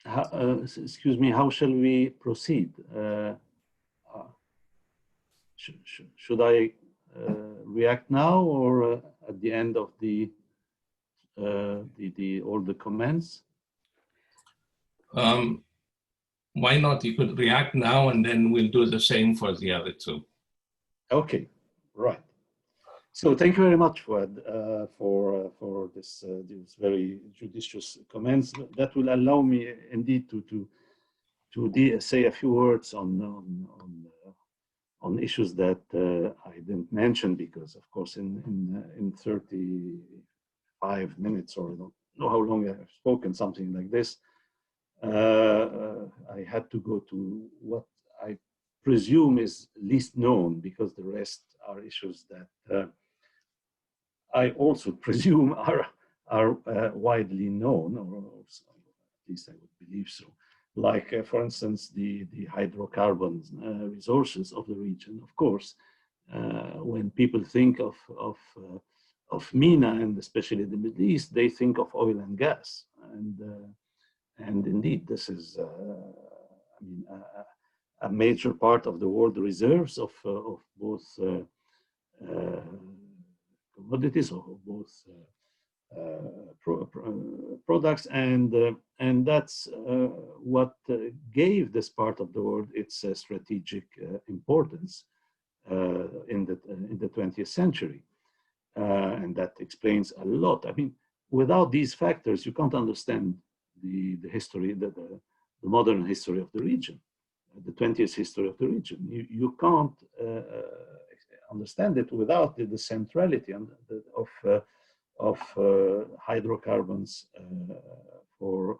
Excuse me, how shall we proceed? Should I react now or at the end of all the comments? Why not? You could react now and then we'll do the same for the other two. Okay, right. So thank you very much, Fuad, for this these very judicious comments. That will allow me indeed to say a few words on issues that I didn't mention, because of course in 35 minutes, or I don't know how long I've spoken, something like this, I had to go to what I presume is least known, because the rest are issues that I also presume are widely known, or at least I would believe so. Like, for instance, the hydrocarbons resources of the region. Of course, when people think of MENA, and especially the Middle East, they think of oil and gas, and indeed, this is I mean, a major part of the world reserves of both commodities, of both products, and that's what gave this part of the world its strategic importance in the 20th century, and that explains a lot. I mean, without these factors, you can't understand the history, the modern history of the region, the 20th history of the region. You can't understand it without the centrality of hydrocarbons for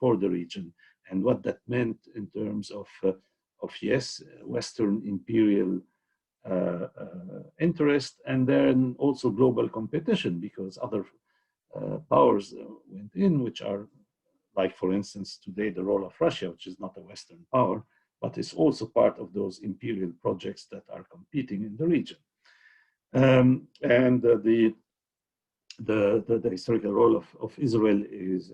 the region, and what that meant in terms of yes, Western imperial interest, and then also global competition, because other powers went in, which are, like, for instance, today the role of Russia, which is not a Western power, but is also part of those imperial projects that are competing in the region. And the historical role of Israel is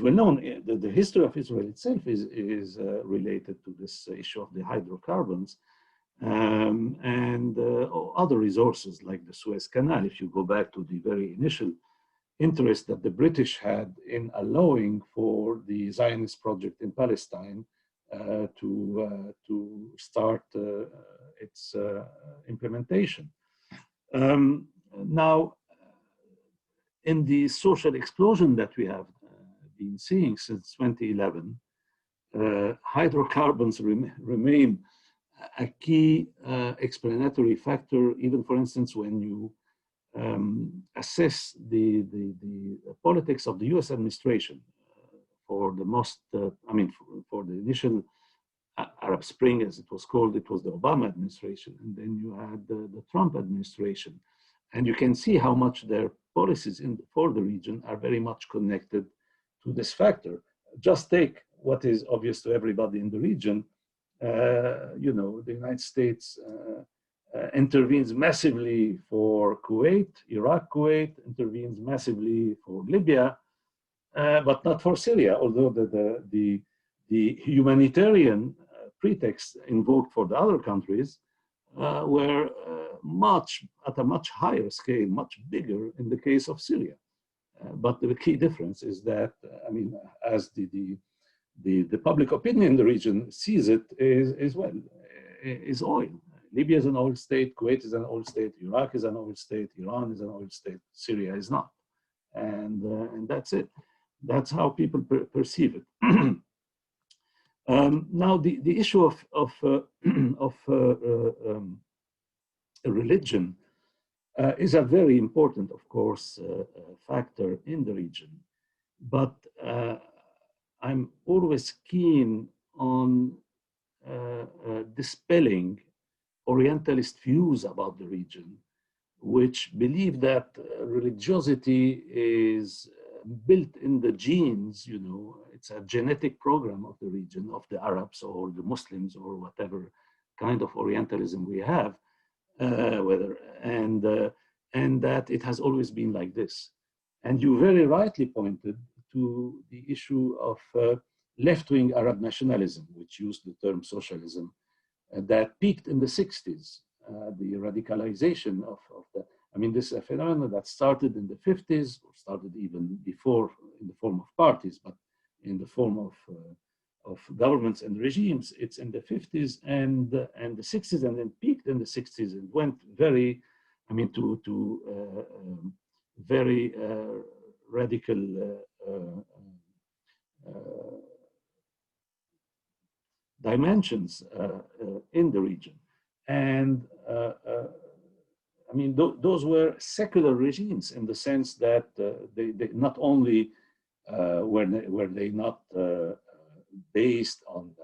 well known. The history of Israel itself is related to this issue of the hydrocarbons and other resources like the Suez Canal. If you go back to the very initial interest that the British had in allowing for the Zionist project in Palestine to start its implementation. Now, in the social explosion that we have been seeing since 2011, hydrocarbons remain a key explanatory factor, even, for instance, when you assess the politics of the US administration for the most, for the initial Arab Spring, as it was called. It was the Obama administration, and then you had the Trump administration. And you can see how much their policies for the region are very much connected to this factor. Just take what is obvious to everybody in the region. You know, the United States intervenes massively for Kuwait, Iraq, Kuwait, intervenes massively for Libya, but not for Syria, although the humanitarian pretext invoked for the other countries were at a much higher scale, much bigger in the case of Syria. But the key difference is that, I mean, as the public opinion in the region sees it, is oil. Libya is an oil state, Kuwait is an oil state, Iraq is an oil state, Iran is an oil state, Syria is not. And that's it. That's how people perceive it. Now, the issue of religion is a very important, of course, factor in the region. But I'm always keen on dispelling Orientalist views about the region, which believe that religiosity is built in the genes. You know, it's a genetic program of the region, of the Arabs or the Muslims or whatever kind of Orientalism we have, and that it has always been like this. And you very rightly pointed to the issue of left-wing Arab nationalism, which used the term socialism, that peaked in the 60s. The radicalization of the, I mean, this is a phenomenon that started in the 50s, or started even before in the form of parties, but in the form of governments and regimes. It's in the 50s and the 60s, and then peaked in the 60s and went very very radical dimensions in the region. And those were secular regimes in the sense that they not only were they not based on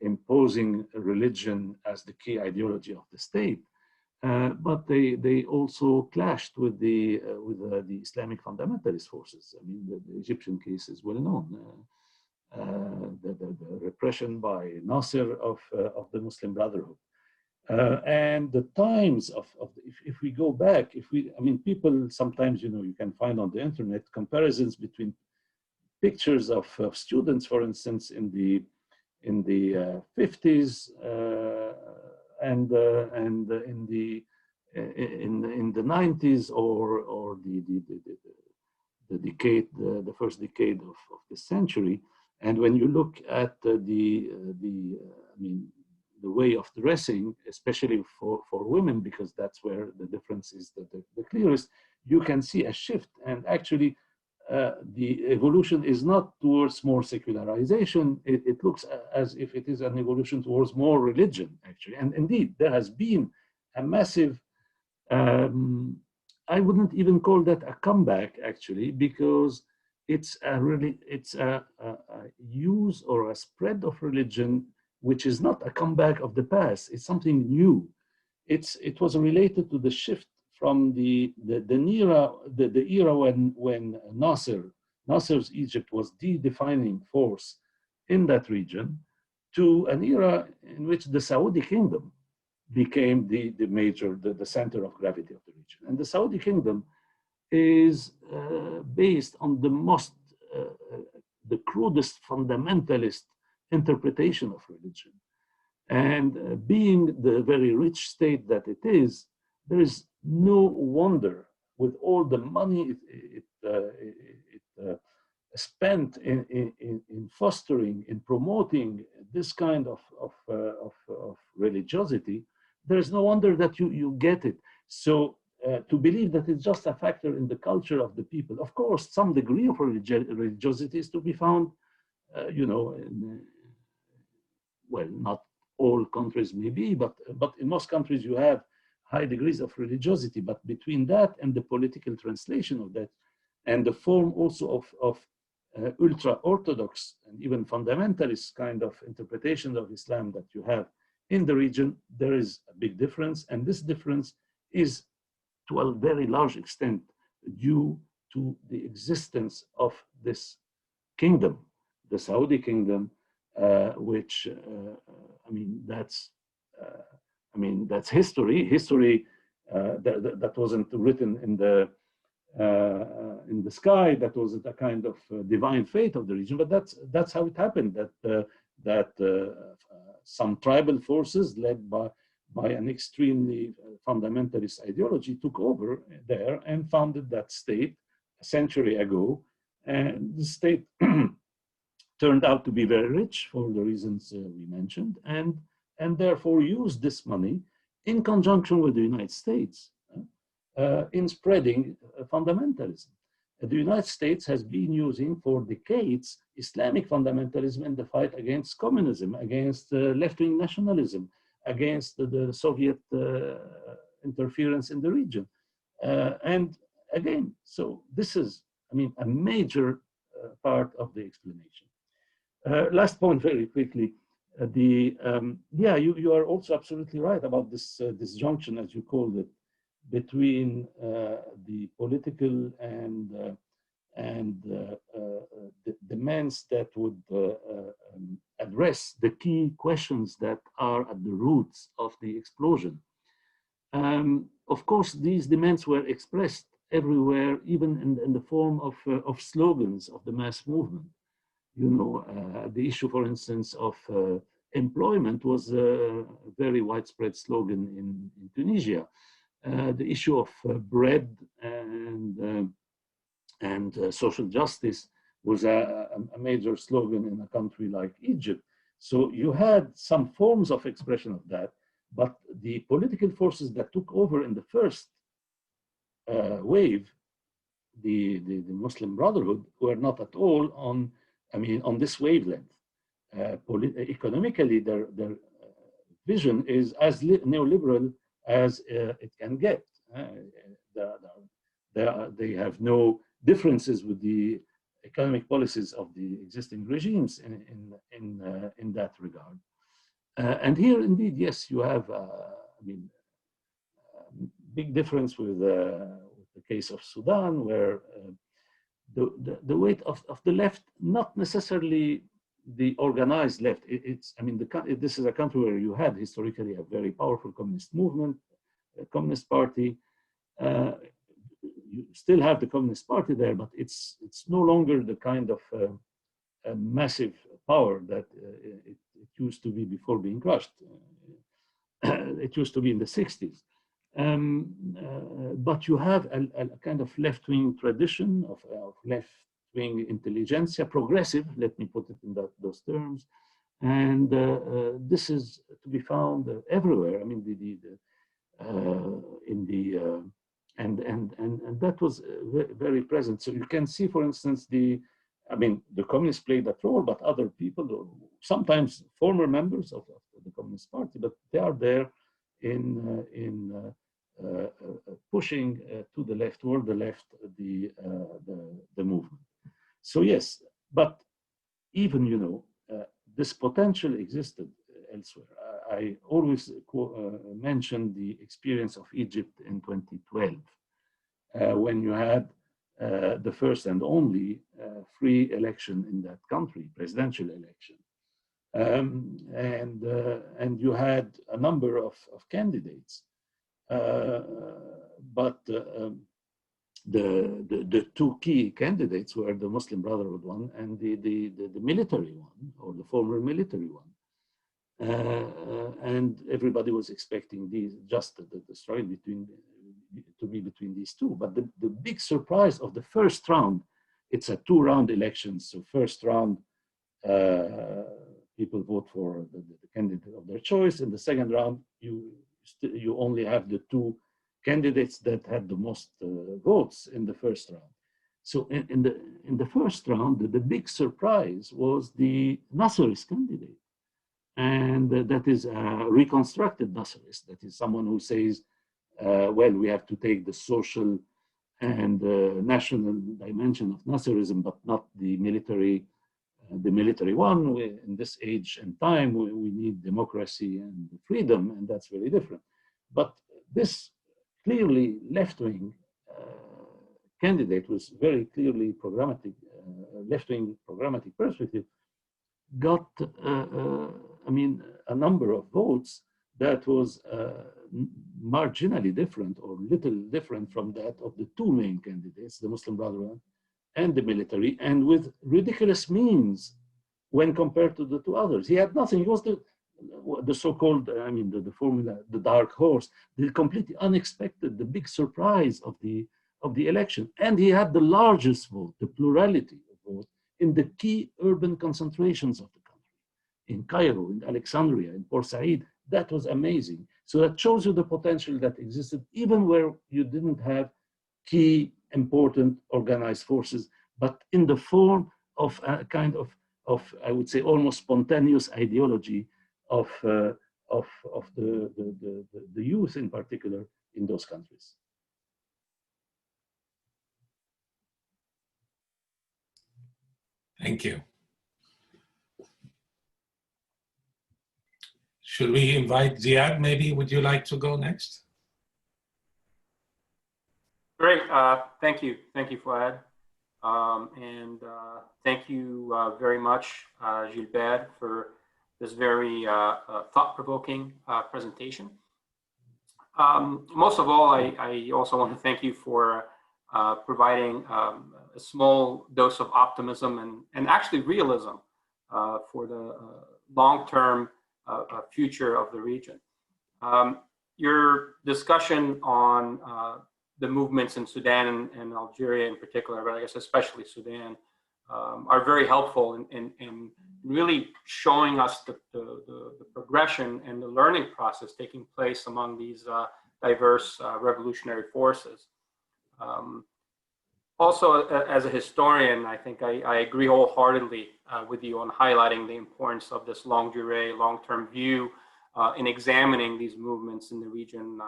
imposing religion as the key ideology of the state, but they also clashed with the Islamic fundamentalist forces. The Egyptian case is well known. The repression by Nasser of the Muslim Brotherhood. And the times if we go back, people sometimes, you can find on the internet comparisons between pictures of students, for instance, in the 50s and in the 90s or the decade, the first decade of the century. And when you look at the way of dressing, especially for women, because that's where the difference is the clearest, you can see a shift. And actually, the evolution is not towards more secularization. It looks as if it is an evolution towards more religion, actually. And indeed, there has been a massive, I wouldn't even call that a comeback, actually, because it's a use or a spread of religion, which is not a comeback of the past. It's something new. It was related to the shift from the era when Nasser's Egypt was the defining force in that region, to an era in which the Saudi kingdom became the center of gravity of the region. And the Saudi kingdom is based on the crudest fundamentalist interpretation of religion. And being the very rich state that it is, there is no wonder, with all the money it spent in fostering, in promoting this kind of religiosity, there is no wonder that you get it. So to believe that it's just a factor in the culture of the people, of course, some degree of religiosity is to be found, well, not all countries maybe, but in most countries you have high degrees of religiosity. But between that and the political translation of that, and the form also of ultra-Orthodox and even fundamentalist kind of interpretation of Islam that you have in the region, there is a big difference. And this difference is, to a very large extent, due to the existence of this kingdom, the Saudi kingdom, which, that's history. History that wasn't written in the sky. That was a kind of divine fate of the region. But that's how it happened. That some tribal forces led by an extremely fundamentalist ideology took over there and founded that state a century ago. And the state turned out to be very rich for the reasons we mentioned, and therefore used this money in conjunction with the United States in spreading fundamentalism. The United States has been using for decades Islamic fundamentalism in the fight against communism, against left-wing nationalism, against the Soviet interference in the region. And again, so this is, a major part of the explanation. Last point very quickly. You are also absolutely right about this disjunction, as you called it, between the political and the demands that would address the key questions that are at the roots of the explosion. Of course, these demands were expressed everywhere, even in the form of slogans of the mass movement. The issue, for instance, of employment was a very widespread slogan in Tunisia. The issue of bread and social justice was a major slogan in a country like Egypt. So you had some forms of expression of that, But the political forces that took over in the first wave, the Muslim Brotherhood, were not at all on, on this wavelength. Economically, their vision is as neoliberal as it can get. They have no differences with the economic policies of the existing regimes in that regard. And here, indeed, yes, you have, big difference with the case of Sudan, where the weight of the left, not necessarily the organized left. This is a country where you had historically a very powerful communist movement, a communist party. You still have the Communist Party there, but it's no longer the kind of a massive power that it used to be before being crushed. It used to be in the 60s. But you have a kind of left-wing tradition of left-wing intelligentsia, progressive, let me put it in those terms. And this is to be found everywhere. And that was very present. So you can see, for instance, the communists played that role, but other people, sometimes former members of the Communist Party, but they are there in pushing to the left, toward the left, the movement. So yes, but even, this potential existed elsewhere. I always mention the experience of Egypt in 2012, when you had the first and only free election in that country, presidential election. And you had a number of candidates, but the two key candidates were the Muslim Brotherhood one and the military one, or the former military one. And everybody was expecting the struggle to be between these two. But the big surprise of the first round, it's a two-round election. So first round, people vote for the candidate of their choice. In the second round, you only have the two candidates that had the most votes in the first round. So in the first round, the big surprise was the Nasserist candidate. And that is a reconstructed Nasserist. That is someone who says, well, we have to take the social and national dimension of Nasserism, but not the military one. In this age and time, we need democracy and freedom, and that's very different. But this clearly left-wing candidate was very clearly programmatic, left-wing programmatic perspective, got a number of votes that was marginally different or little different from that of the two main candidates, the Muslim Brotherhood and the military, and with ridiculous means when compared to the two others. He had nothing. He was the so-called, the formula, the dark horse, the completely unexpected, the big surprise of the election. And he had the largest vote, the plurality of votes in the key urban concentrations of the country, in Cairo, in Alexandria, in Port Said. That was amazing. So that shows you the potential that existed even where you didn't have key important organized forces, but in the form of a kind of I would say, almost spontaneous ideology of the youth in particular in those countries. Thank you. Should we invite Ziad? Maybe would you like to go next? Great. Thank you, Fouad. Thank you very much, Gilbert, for this very thought-provoking presentation. Most of all, I also want to thank you for providing a small dose of optimism and actually realism for the long-term future of the region. Your discussion on the movements in Sudan and Algeria in particular, but I guess especially Sudan, are very helpful in really showing us the progression and the learning process taking place among these diverse revolutionary forces. Also, as a historian, I think I agree wholeheartedly with you on highlighting the importance of this longue durée, long-term view in examining these movements in the region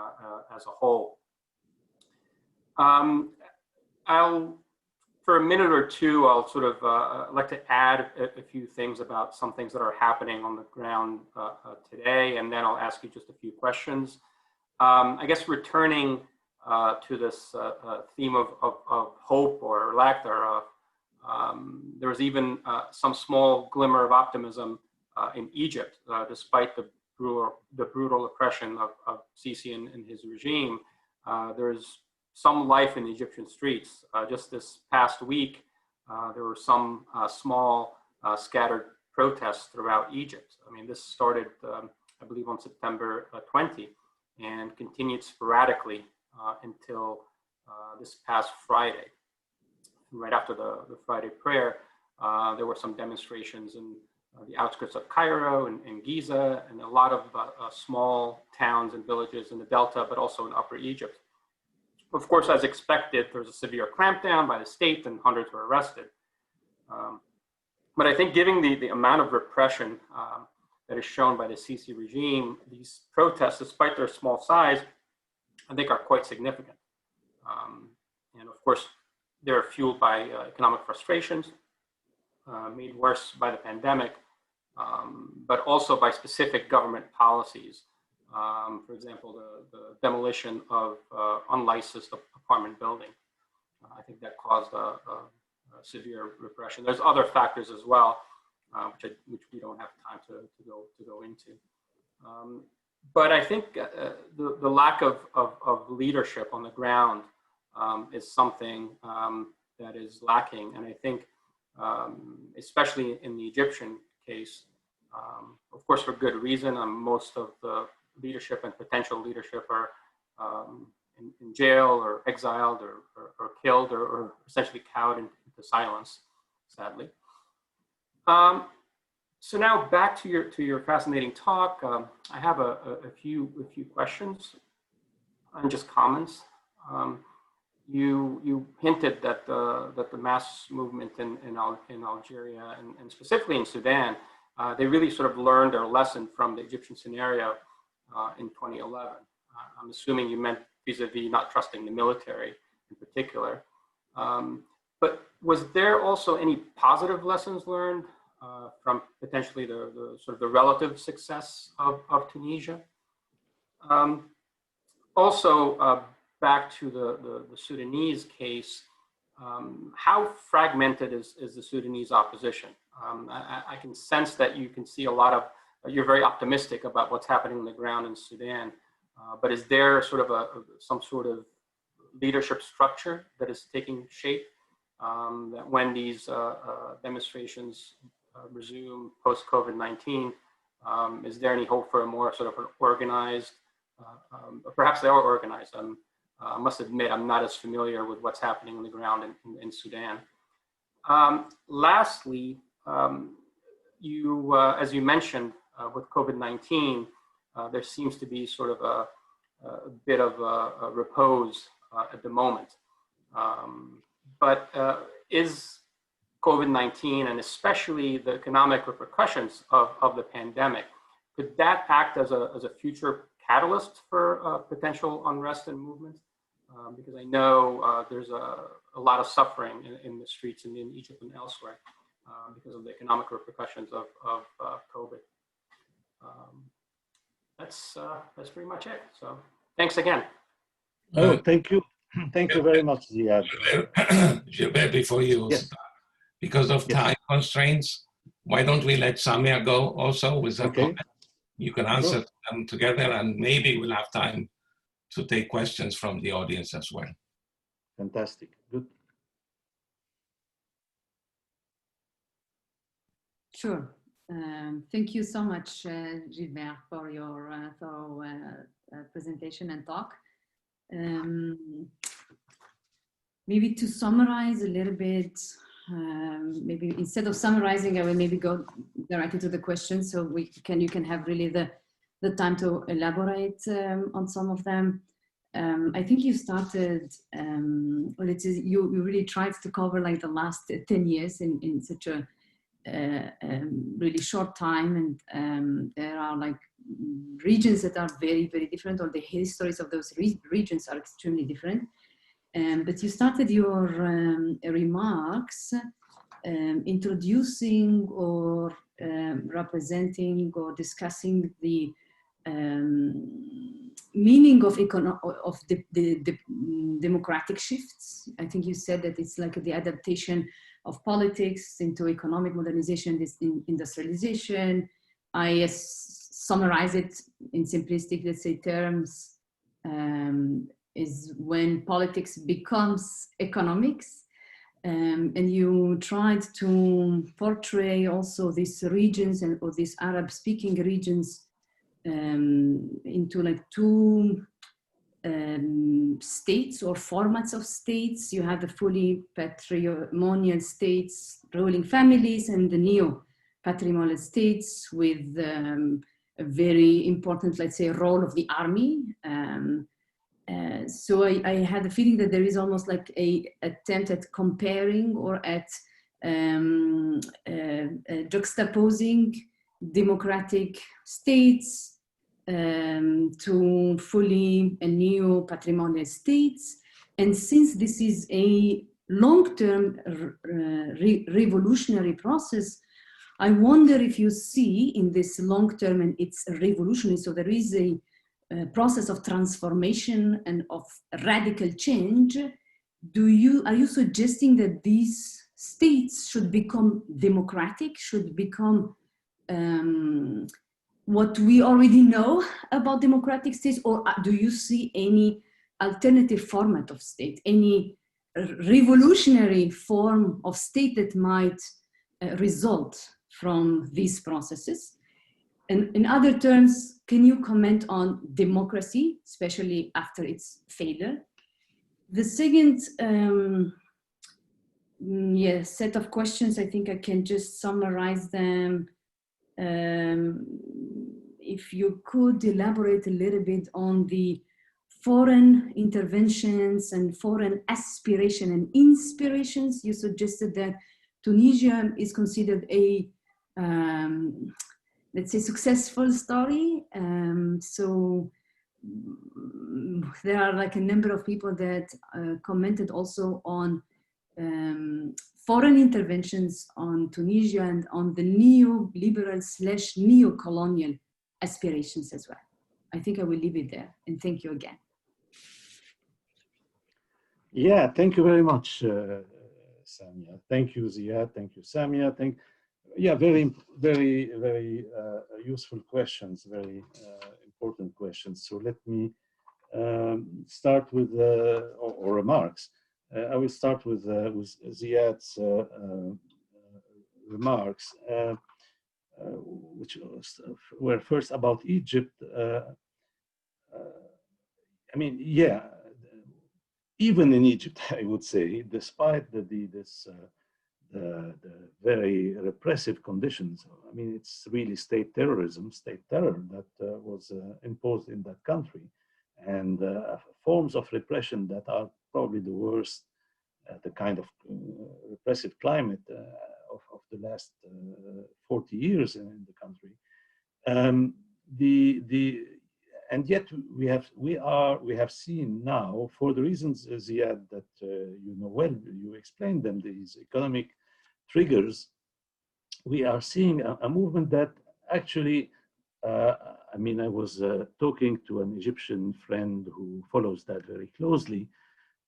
as a whole. For a minute or two, I'll sort of like to add a few things about some things that are happening on the ground today, and then I'll ask you just a few questions. I guess returning to this theme of hope or lack thereof, there was even some small glimmer of optimism in Egypt, despite the brutal oppression of Sisi and his regime. There's some life in the Egyptian streets. Just this past week, there were some small scattered protests throughout Egypt. I mean, this started, I believe, on September 20 and continued sporadically until this past Friday. Right after the Friday prayer, there were some demonstrations in the outskirts of Cairo and Giza, and a lot of small towns and villages in the Delta, but also in Upper Egypt. Of course, as expected, there was a severe clampdown by the state and hundreds were arrested. But I think given the amount of repression that is shown by the Sisi regime, these protests, despite their small size, I think are quite significant. And of course, they're fueled by economic frustrations, made worse by the pandemic, but also by specific government policies. For example, the demolition of unlicensed apartment building. I think that caused a severe repression. There's other factors as well, which we don't have time to go into. But I think the lack of leadership on the ground is something that is lacking. And I think, especially in the Egyptian case, of course, for good reason, most of the leadership and potential leadership are in jail or exiled or killed or essentially cowed into silence, sadly. So now back to your fascinating talk. I have a few questions and just comments. You hinted that the mass movement in Algeria and specifically in Sudan, they really sort of learned their lesson from the Egyptian scenario in 2011. I'm assuming you meant vis-a-vis not trusting the military in particular. But was there also any positive lessons learned from potentially the sort of the relative success of Tunisia? Also, back to the Sudanese case, how fragmented is the Sudanese opposition? I can sense that you can see a lot of, you're very optimistic about what's happening on the ground in Sudan, but is there sort of some sort of leadership structure that is taking shape that when these demonstrations resume post-COVID-19, is there any hope for a more sort of an organized, perhaps they are organized. I must admit, I'm not as familiar with what's happening on the ground in Sudan. Lastly, as you mentioned, with COVID-19, there seems to be sort of a bit of a repose at the moment. But is COVID-19 and especially the economic repercussions of the pandemic, could that act as a future catalyst for potential unrest and movement? Because I know there's a lot of suffering in the streets in Egypt and elsewhere because of the economic repercussions of COVID. That's pretty much it. So thanks again. Oh, thank you. Thank you very much, Ziad. Gilbert, before you start, because of time constraints, why don't we let Samia go also with a comment? You can answer them together and maybe we'll have time to take questions from the audience as well. Fantastic. Good. Sure. Thank you so much, Gilbert, for your thorough presentation and talk. Maybe to summarize a little bit, maybe instead of summarizing, I will maybe go directly to the question, so you can have really the time to elaborate on some of them. I think you started, well, you really tried to cover like the last 10 years in such a really short time, and there are like regions that are very, very different, or the histories of those regions are extremely different. But you started your remarks introducing or representing or discussing the meaning of the democratic shifts. I think you said that it's like the adaptation of politics into economic modernization, this industrialization. I summarize it in simplistic, let's say, terms, is when politics becomes economics. And you tried to portray also these regions or these Arab-speaking regions into like two states or formats of states. You have the fully patrimonial states, ruling families, and the neo-patrimonial states with a very important, let's say, role of the army. So I had the feeling that there is almost like a attempt at comparing or at juxtaposing democratic states to fully neo-patrimonial states. And since this is a long-term revolutionary process, I wonder if you see in this long-term, and it's revolutionary, so there is a process of transformation and of radical change. Are you suggesting that these states should become democratic, should become what we already know about democratic states, or do you see any alternative format of state, any revolutionary form of state that might result from these processes? And in other terms, can you comment on democracy, especially after its failure? The second set of questions, I think I can just summarize them. If you could elaborate a little bit on the foreign interventions and foreign aspiration and inspirations. You suggested that Tunisia is considered a let's say, successful story. So there are like a number of people that commented also on foreign interventions on Tunisia and on the neoliberal / neo-colonial aspirations as well. I think I will leave it there, and thank you again. Yeah, thank you very much, Samia. Thank you, Ziad. Thank you, Samia. Yeah, very useful questions, very important questions. So let me start with or remarks. I will start with Ziad's remarks, which were first about Egypt. I mean, yeah, even in Egypt, I would say, despite the very repressive conditions. I mean, it's really state terrorism, state terror that was imposed in that country, and forms of repression that are probably the worst, the kind of repressive climate of the last 40 years in the country. And yet we have seen now, for the reasons, Ziad, that you know well, you explained them, these economic triggers, we are seeing a movement that actually, I mean, I was talking to an Egyptian friend who follows that very closely,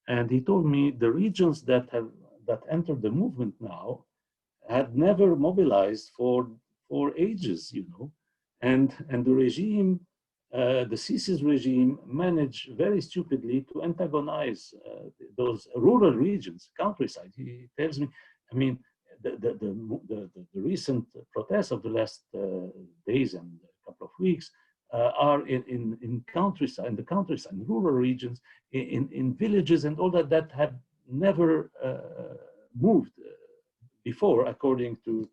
and he told me the regions that entered the movement now had never mobilized for ages, you know, and the regime, the Sisi's regime, managed very stupidly to antagonize those rural regions, countryside. He tells me, I mean, the recent protests of the last days and a couple of weeks are in countryside, in the countryside, in rural regions, in villages and all that have never moved before, according to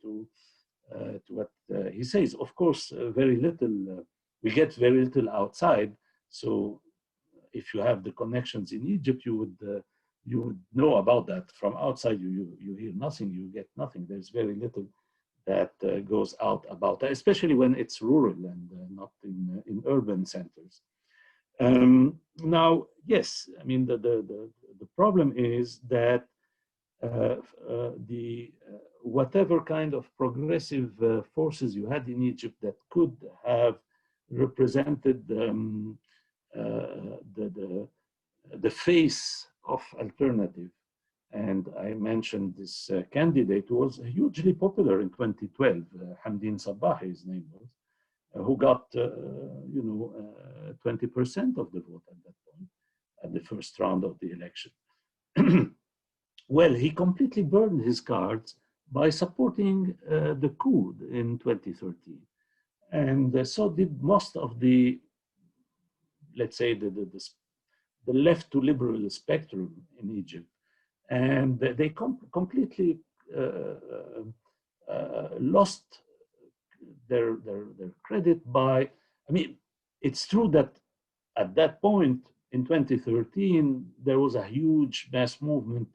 what he says. Of course, very little, we get very little outside. So if you have the connections in Egypt, you would know about that. From outside, you hear nothing, you get nothing. There's very little that goes out about that, especially when it's rural and not in urban centers. Now, yes, I mean, the problem is that whatever kind of progressive forces you had in Egypt that could have represented the face of alternative. And I mentioned this candidate who was hugely popular in 2012, Hamdin Sabahi, his name was, who got 20% of the vote at that point, at the first round of the election. Well, he completely burned his cards by supporting the coup in 2013. And so did most of the, let's say, the left to liberal spectrum in Egypt. And they completely lost their credit by, I mean, it's true that at that point in 2013, there was a huge mass movement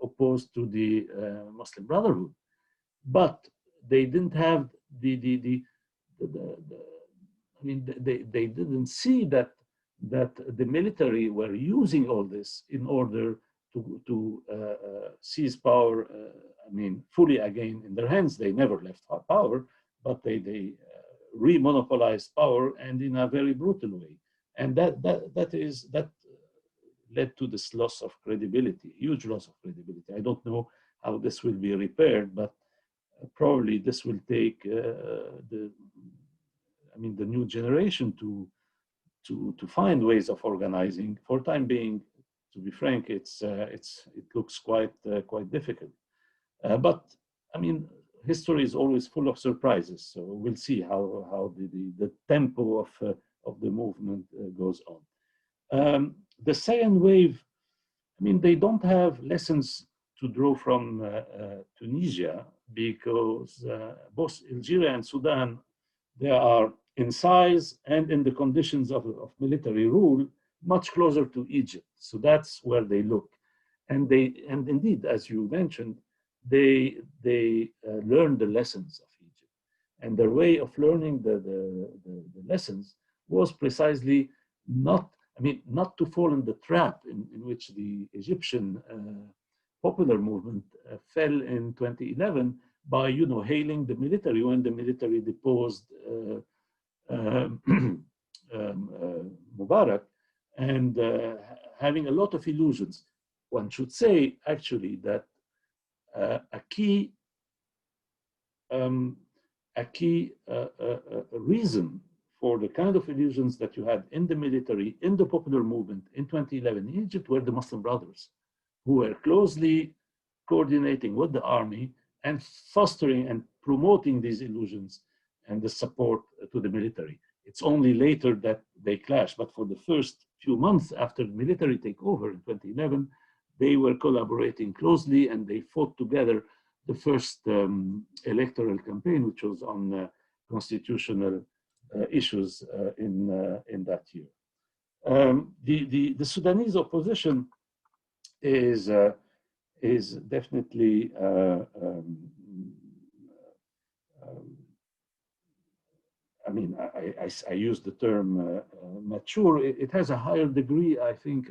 opposed to the Muslim Brotherhood, but they didn't have I mean, they didn't see that the military were using all this in order to seize power, I mean, fully again in their hands. They never left power, but they re-monopolized power, and in a very brutal way. And that led to this loss of credibility, huge loss of credibility. I don't know how this will be repaired, but probably this will take the new generation to find ways of organizing. For the time being, to be frank, it looks quite difficult. But I mean, history is always full of surprises. So we'll see how the tempo of the movement goes on. The second wave, I mean, they don't have lessons to draw from Tunisia, because both Algeria and Sudan, they are in size and in the conditions of military rule much closer to Egypt. So that's where they look. And indeed, as you mentioned, they learned the lessons of Egypt. And their way of learning the lessons was precisely not to fall in the trap in which the Egyptian popular movement fell in 2011 by, hailing the military when the military deposed Mubarak, and having a lot of illusions. One should say, actually, that a key reason for the kind of illusions that you had in the military, in the popular movement in 2011 in Egypt were the Muslim Brothers, who were closely coordinating with the army and fostering and promoting these illusions and the support to the military. It's only later that they clashed, but for the first few months after the military takeover in 2011, they were collaborating closely, and they fought together the first electoral campaign, which was on constitutional issues in that year. The Sudanese opposition is definitely I mean, I use the term mature. It has a higher degree, I think,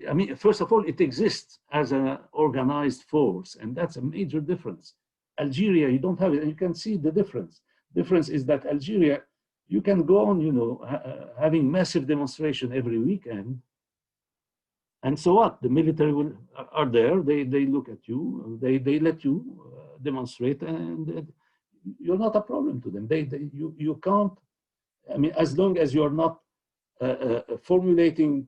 I mean, first of all, it exists as an organized force, and that's a major difference. Algeria, you don't have it, and you can see the difference. Difference is that Algeria, you can go on, having massive demonstration every weekend, and so what? The military are there. They look at you. They let you demonstrate, and you're not a problem to them. You can't. I mean, as long as you're not formulating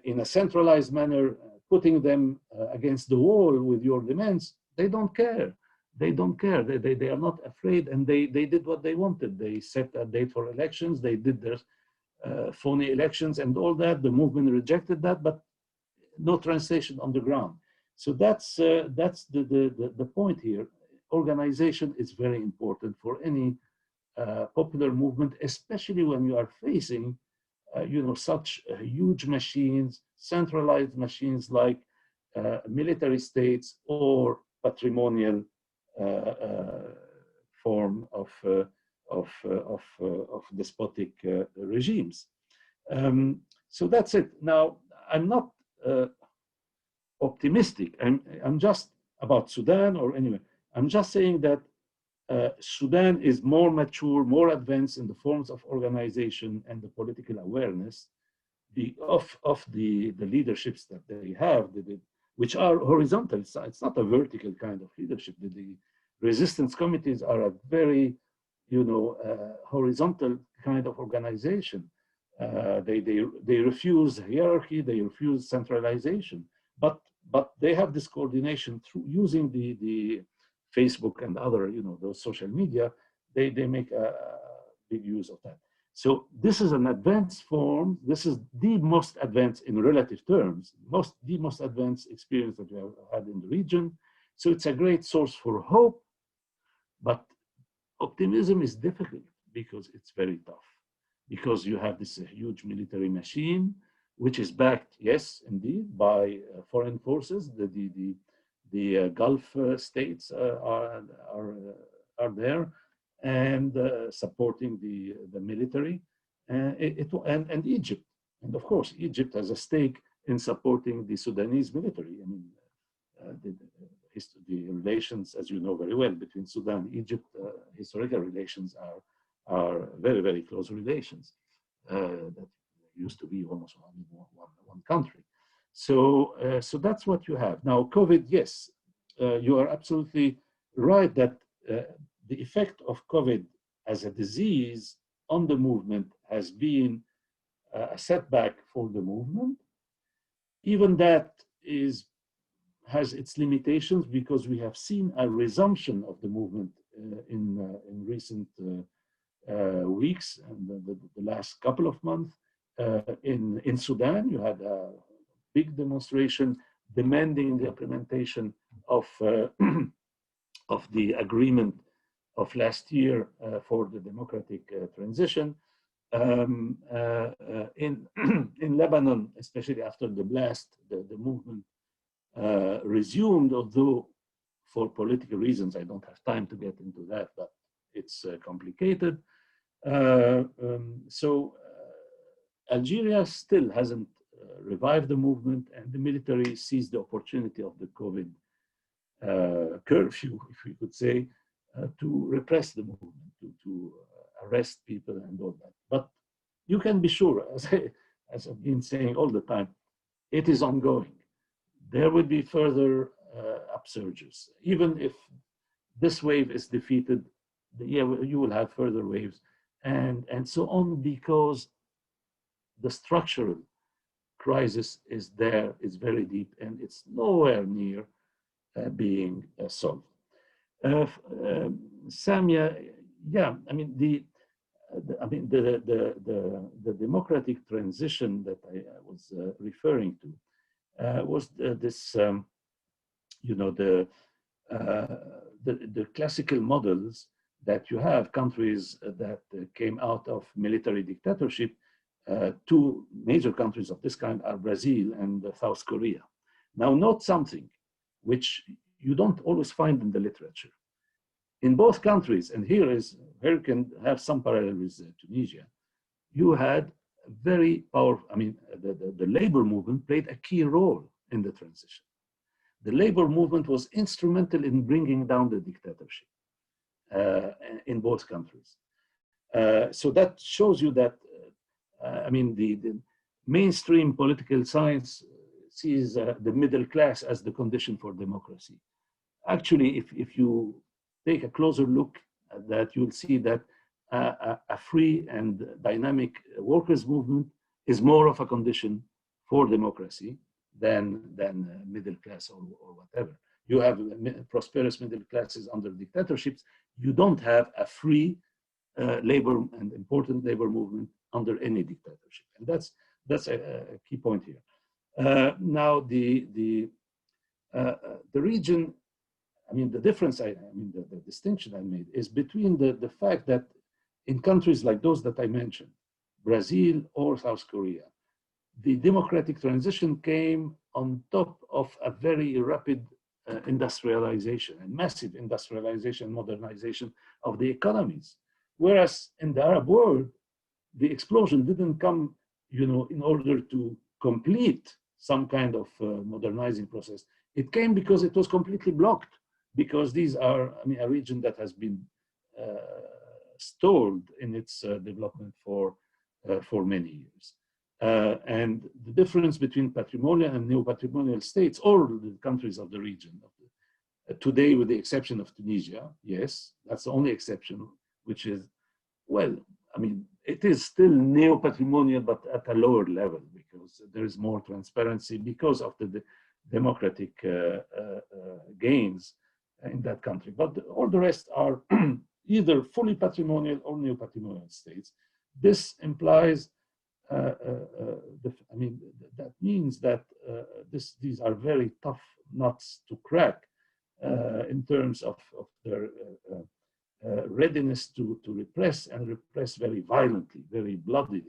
in a centralized manner, putting them against the wall with your demands, they don't care. They don't care. They are not afraid, and they did what they wanted. They set a date for elections. They did their phony elections and all that. The movement rejected that, but no translation on the ground. So that's the point here. organization is very important for any popular movement, especially when you are facing, such huge machines, centralized machines like military states or patrimonial form of despotic regimes. So that's it. Now, I'm not optimistic. I'm just about Sudan or anyway. I'm just saying that Sudan is more mature, more advanced in the forms of organization and the political awareness of the leaderships that they have, which are horizontal. It's not a vertical kind of leadership. The resistance committees are a very, horizontal kind of organization. They refuse hierarchy, they refuse centralization, but they have this coordination through using the Facebook and other, those social media. They make a big use of that. So this is an advanced form. This is the most advanced in relative terms, the most advanced experience that we have had in the region. So it's a great source for hope, but optimism is difficult because it's very tough. Because you have this huge military machine, which is backed, yes, indeed, by foreign forces. The Gulf states are there and supporting the military, and Egypt. And of course, Egypt has a stake in supporting the Sudanese military. I mean, the relations, as you know very well, between Sudan and Egypt, historical relations are very, very close relations that used to be almost one country. So that's what you have. Now, COVID, yes, you are absolutely right that the effect of COVID as a disease on the movement has been a setback for the movement. Even that has its limitations because we have seen a resumption of the movement in recent weeks and the last couple of months. In Sudan, you had a big demonstration demanding the implementation of the agreement of last year for the democratic transition. In Lebanon, especially after the blast, the movement resumed, although for political reasons, I don't have time to get into that, but it's complicated. So Algeria still hasn't revived the movement, and the military seized the opportunity of the COVID curfew, if we could say, to repress the movement, to arrest people and all that. But you can be sure, as I've been saying all the time, it is ongoing. There will be further upsurges. Even if this wave is defeated, you will have further waves and so on, because the structural crisis is there, it's very deep, and it's nowhere near being solved. Samia, yeah, I mean the democratic transition that I was referring to was this, the classical models that you have, countries that came out of military dictatorship. Two major countries of this kind are Brazil and South Korea. Now, note something which you don't always find in the literature. In both countries, and here you can have some parallel with Tunisia, you had very powerful, I mean, the labor movement played a key role in the transition. The labor movement was instrumental in bringing down the dictatorship in both countries. So that shows you that, I mean, the mainstream political science sees the middle class as the condition for democracy. Actually, if you take a closer look at that, you'll see that a free and dynamic workers' movement is more of a condition for democracy than middle class or whatever. You have prosperous middle classes under dictatorships. You don't have a free labor and important labor movement under any dictatorship, and that's a key point here. Now, the region I mean, the difference, the distinction I made is between the fact that in countries like those that I mentioned, Brazil or South Korea, the democratic transition came on top of a very rapid industrialization and massive industrialization, modernization of the economies. Whereas in the Arab world, the explosion didn't come, in order to complete some kind of modernizing process. It came because it was completely blocked, because these are, a region that has been stalled in its development for many years. And the difference between patrimonial and neo-patrimonial states, or the countries of the region, today with the exception of Tunisia, yes, that's the only exception, which is, well, it is still neo-patrimonial, but at a lower level, because there is more transparency because of the democratic gains in that country. But all the rest are either fully patrimonial or neo-patrimonial states. This implies, that means that these are very tough nuts to crack in terms of their readiness to repress, and repress very violently, very bloodily,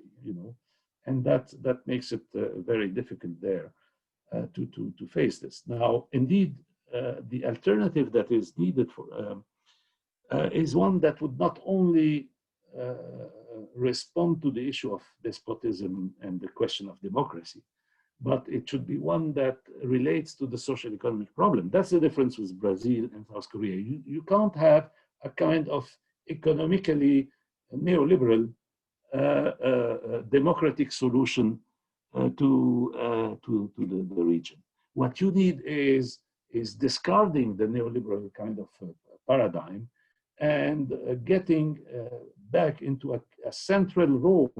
and that makes it very difficult there to face this. Now, indeed, the alternative that is needed for is one that would not only respond to the issue of despotism and the question of democracy, but it should be one that relates to the social economic problem. That's the difference with Brazil and South Korea. You can't have a kind of economically neoliberal democratic solution to the region. What you need is discarding the neoliberal kind of paradigm and getting back into a central role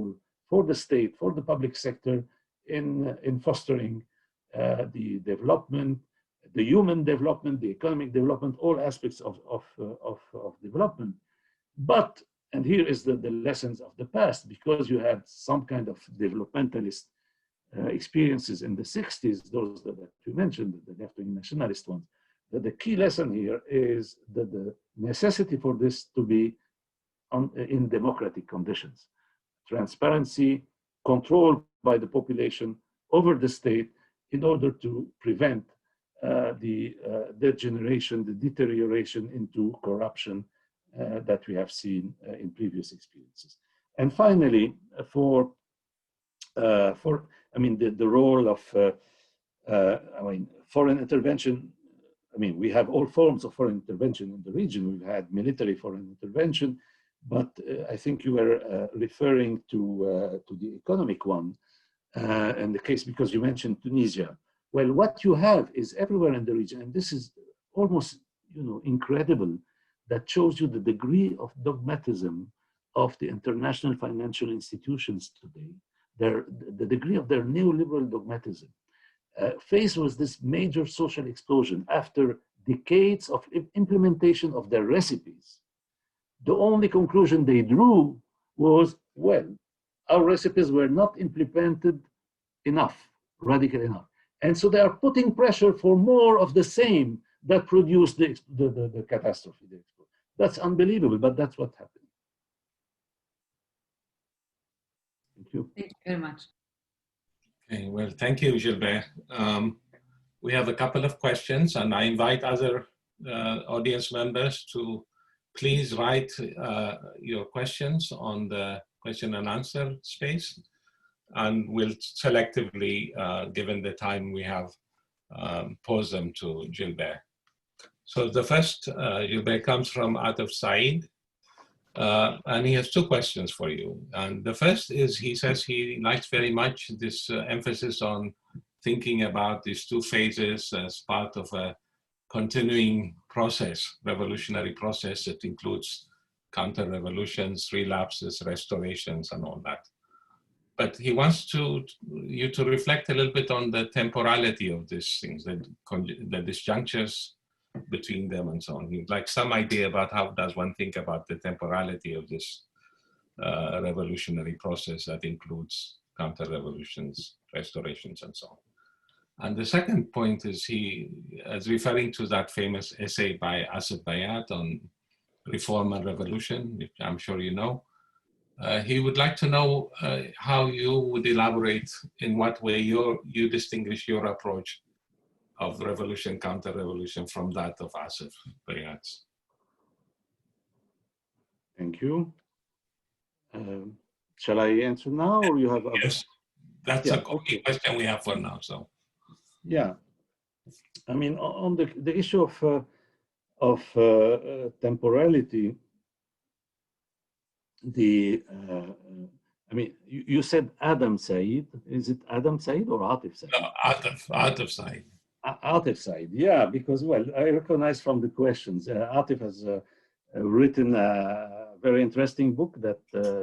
for the state, for the public sector in fostering the development, the human development, the economic development, all aspects of development. But, and here is the lessons of the past, because you had some kind of developmentalist experiences in the 60s, those that you mentioned, the left-wing nationalist ones. The key lesson here is that the necessity for this to be in democratic conditions. Transparency, control by the population over the state in order to prevent the degeneration, the deterioration into corruption that we have seen in previous experiences. And finally, the role of foreign intervention. We have all forms of foreign intervention in the region. We've had military foreign intervention, but I think you were referring to the economic one in the case, because you mentioned Tunisia. Well, what you have is everywhere in the region, and this is almost incredible, that shows you the degree of dogmatism of the international financial institutions today, the degree of their neoliberal dogmatism. Faced with this major social explosion after decades of implementation of their recipes, the only conclusion they drew was, well, our recipes were not implemented enough, radical enough. And so they are putting pressure for more of the same that produced the catastrophe. That's unbelievable, but that's what happened. Thank you. Thank you very much. Okay, well, thank you, Gilbert. We have a couple of questions, and I invite other audience members to please write your questions on the question and answer space, and we'll selectively, given the time we have, pose them to Gilbert. So the first, Gilbert, comes from Ataf Said, and he has two questions for you. And the first is, he says he likes very much this emphasis on thinking about these two phases as part of a continuing process, revolutionary process that includes counter-revolutions, relapses, restorations, and all that. But he wants you to reflect a little bit on the temporality of these things, the disjunctures between them and so on. He'd like some idea about how does one think about the temporality of this revolutionary process that includes counter-revolutions, restorations, and so on. And the second point is he is referring to that famous essay by Asif Bayat on reform and revolution, which I'm sure you know. He would like to know how you would elaborate in what way you distinguish your approach of revolution, counter-revolution from that of Asif Bayat. Thank you. Shall I answer now, or you have other? Yes, that's a only question we have for now. So, yeah, I mean, on the issue of temporality, I mean, you said Adam Said. Is it Adam Said or Atif Said? no, Atif Said. Atif Said, yeah, because, well, I recognize from the questions, Atif has written a very interesting book that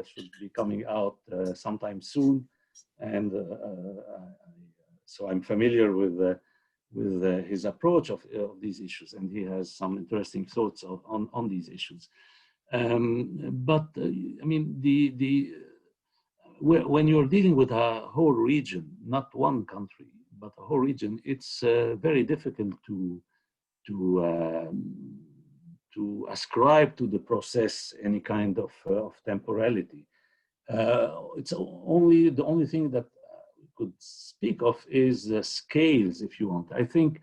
should be coming out sometime soon. And so I'm familiar with his approach of these issues, and he has some interesting thoughts on these issues. But I mean, when you're dealing with a whole region, not one country, but a whole region, it's very difficult to ascribe to the process any kind of temporality. It's only the only thing that we could speak of is scales, if you want. I think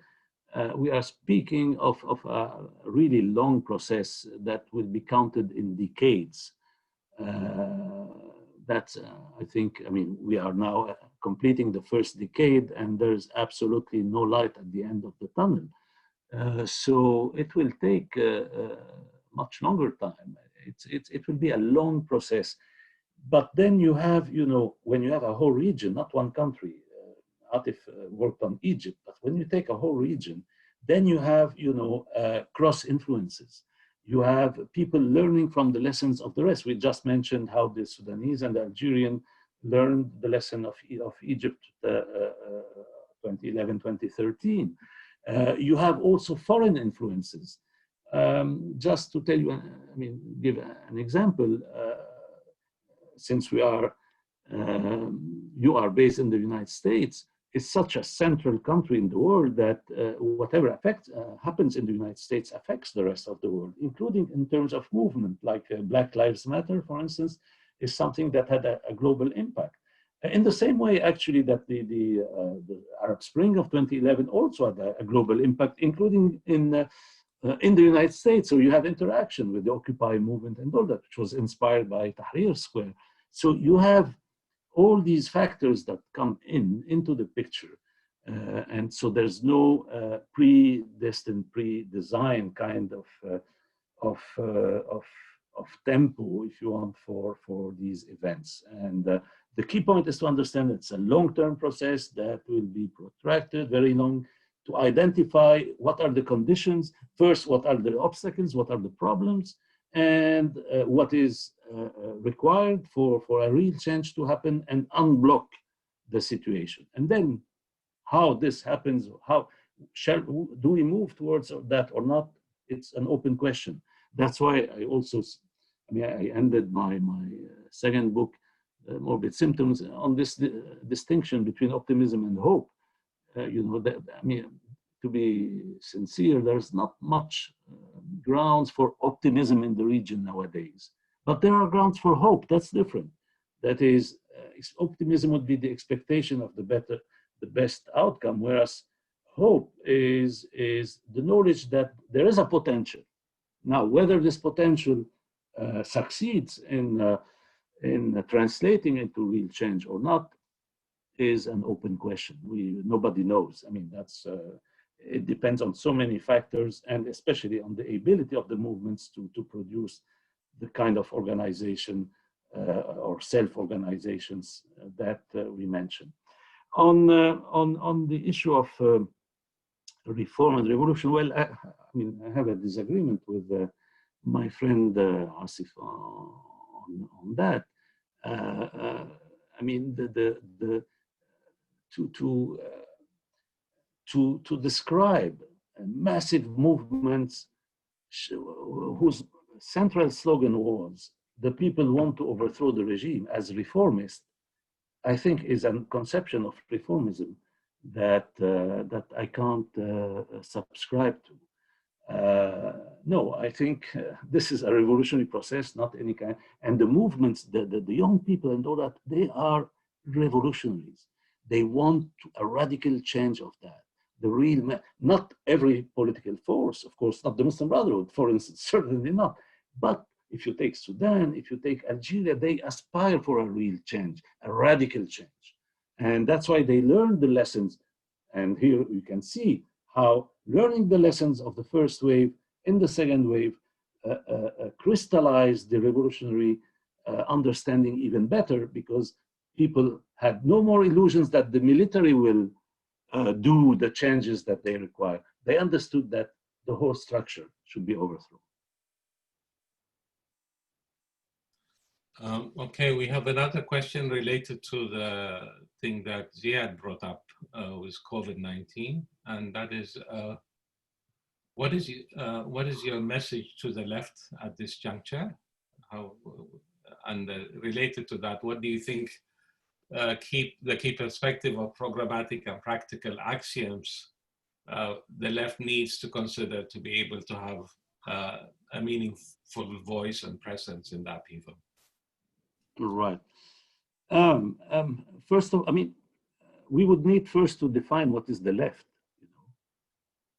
we are speaking of a really long process that will be counted in decades. That's, I think, I mean, we are now completing the first decade, and there's absolutely no light at the end of the tunnel. So it will take much longer time. It will be a long process. But then you have, you know, when you have a whole region, not one country, Atif worked on Egypt, but when you take a whole region, then you have, you know, cross influences. You have people learning from the lessons of the rest. We just mentioned how the Sudanese and the Algerian learned the lesson of Egypt 2011, 2013. You have also foreign influences. Just to tell you, I mean, give an example, since we are, you are based in the United States, it's such a central country in the world that whatever happens in the United States affects the rest of the world, including in terms of movement, like Black Lives Matter, for instance, is something that had a global impact. In the same way, actually, that the Arab Spring of 2011 also had a global impact, including in the United States. So you had interaction with the Occupy movement and all that, which was inspired by Tahrir Square. So you have all these factors that come into the picture. And so there's no predestined, pre-designed kind of tempo, if you want, for these events. And the key point is to understand it's a long-term process that will be protracted, very long, to identify what are the conditions, first, what are the obstacles, what are the problems, and what is required for a real change to happen, and unblock the situation. And then how this happens, how do we move towards that or not? It's an open question. That's why I also, I mean, I ended my second book, Morbid Symptoms, on this distinction between optimism and hope. You know, that, I mean, to be sincere, there's not much grounds for optimism in the region nowadays, but there are grounds for hope. That's different. That is, optimism would be the expectation of the best outcome, whereas hope is the knowledge that there is a potential. Now, whether this potential succeeds in translating into real change or not is an open question. Nobody knows. I mean, that's it depends on so many factors, and especially on the ability of the movements to produce the kind of organization or self-organizations that we mentioned. On the issue of reform and revolution, well, I mean, I have a disagreement with my friend Asif on that. I mean, to describe massive movements whose central slogan was "the people want to overthrow the regime" as reformist, I think is a conception of reformism that I can't subscribe to. No, I think this is a revolutionary process, not any kind. And the movements, the young people and all that, they are revolutionaries. They want a radical change of that. The real, not every political force, of course, not the Muslim Brotherhood, for instance, certainly not. But if you take Sudan, if you take Algeria, they aspire for a real change, a radical change. And that's why they learned the lessons. And here you can see how learning the lessons of the first wave in the second wave crystallized the revolutionary understanding even better, because people had no more illusions that the military will do the changes that they require. They understood that the whole structure should be overthrown. Okay, we have another question related to the thing that Ziad brought up with COVID-19, and that is, what is your message to the left at this juncture? And related to that, what do you think keep the key perspective of programmatic and practical axioms the left needs to consider to be able to have a meaningful voice and presence in that even? Right. First of all, I mean, we would need first to define what is the left, you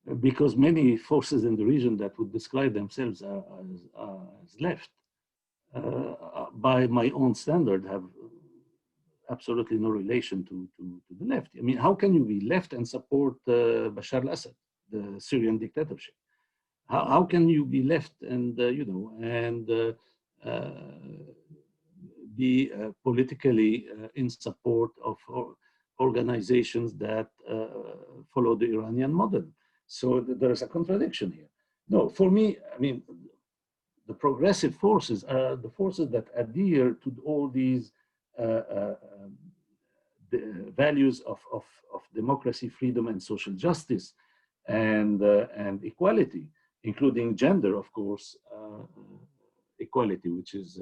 know, because many forces in the region that would describe themselves as left, by my own standard, have absolutely no relation to the left. I mean, how can you be left and support Bashar al-Assad, the Syrian dictatorship? How can you be left and, you know, and be politically in support of organizations that follow the Iranian model? So there is a contradiction here. No, for me, I mean, the progressive forces are the forces that adhere to all these the values of democracy, freedom, and social justice, and equality, including gender, of course, equality, which is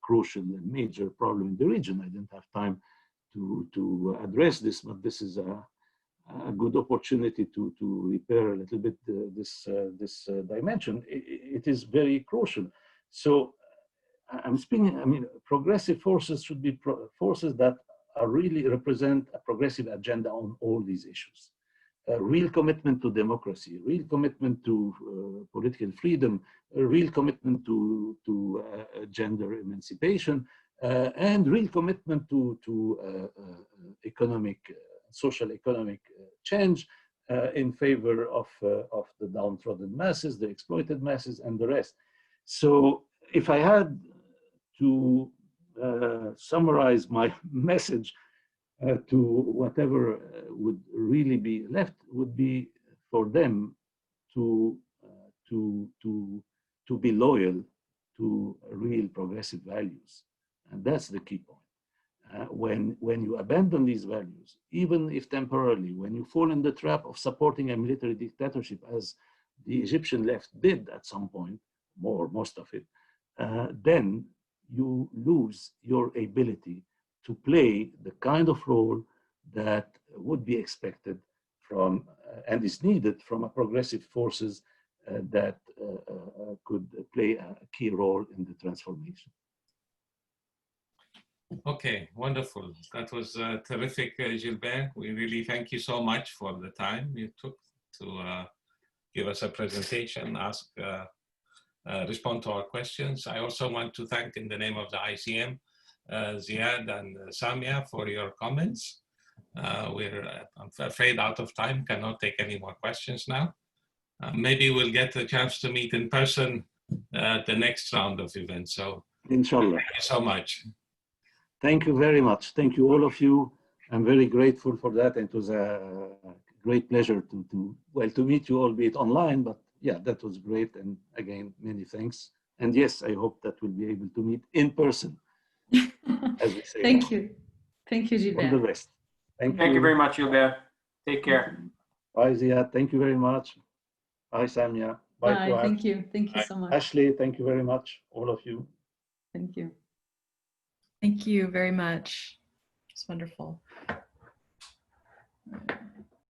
crucial and major problem in the region. I didn't have time to address this, but this is a good opportunity to repair a little bit this dimension. It is very crucial. So I'm speaking, I mean, progressive forces should be forces that are really represent a progressive agenda on all these issues. A real commitment to democracy, real commitment to political freedom, a real commitment to gender emancipation, and real commitment to social economic change in favor of the downtrodden masses, the exploited masses, and the rest. So if I had to summarize my message to whatever would really be left, would be for them to be loyal to real progressive values, and that's the key point. When you abandon these values, even if temporarily, when you fall in the trap of supporting a military dictatorship, as the Egyptian left did at some point, most of it, then you lose your ability to play the kind of role that would be expected from and is needed from a progressive forces that could play a key role in the transformation. Okay, wonderful. That was terrific, Gilbert. We really thank you so much for the time you took to give us a presentation, respond to our questions. I also want to thank, in the name of the ICM, Ziad and Samia for your comments. We're, I'm afraid, out of time, cannot take any more questions now. Maybe we'll get the chance to meet in person at the next round of events. So, Inshallah. Thank you so much. Thank you very much. Thank you, all of you. I'm very grateful for that. It was a great pleasure to meet you, albeit online, but yeah, that was great. And again, many thanks. And yes, I hope that we'll be able to meet in person, as we say. Thank you. Thank you, Gilbert. All the best. Thank you very much, Gilbert. Take care. Bye, Ziad. Thank you very much. Bye, Samia. Bye, Bye. Fuad. Thank you. Thank you so much. Ashley, thank you very much, all of you. Thank you. Thank you very much. It's wonderful.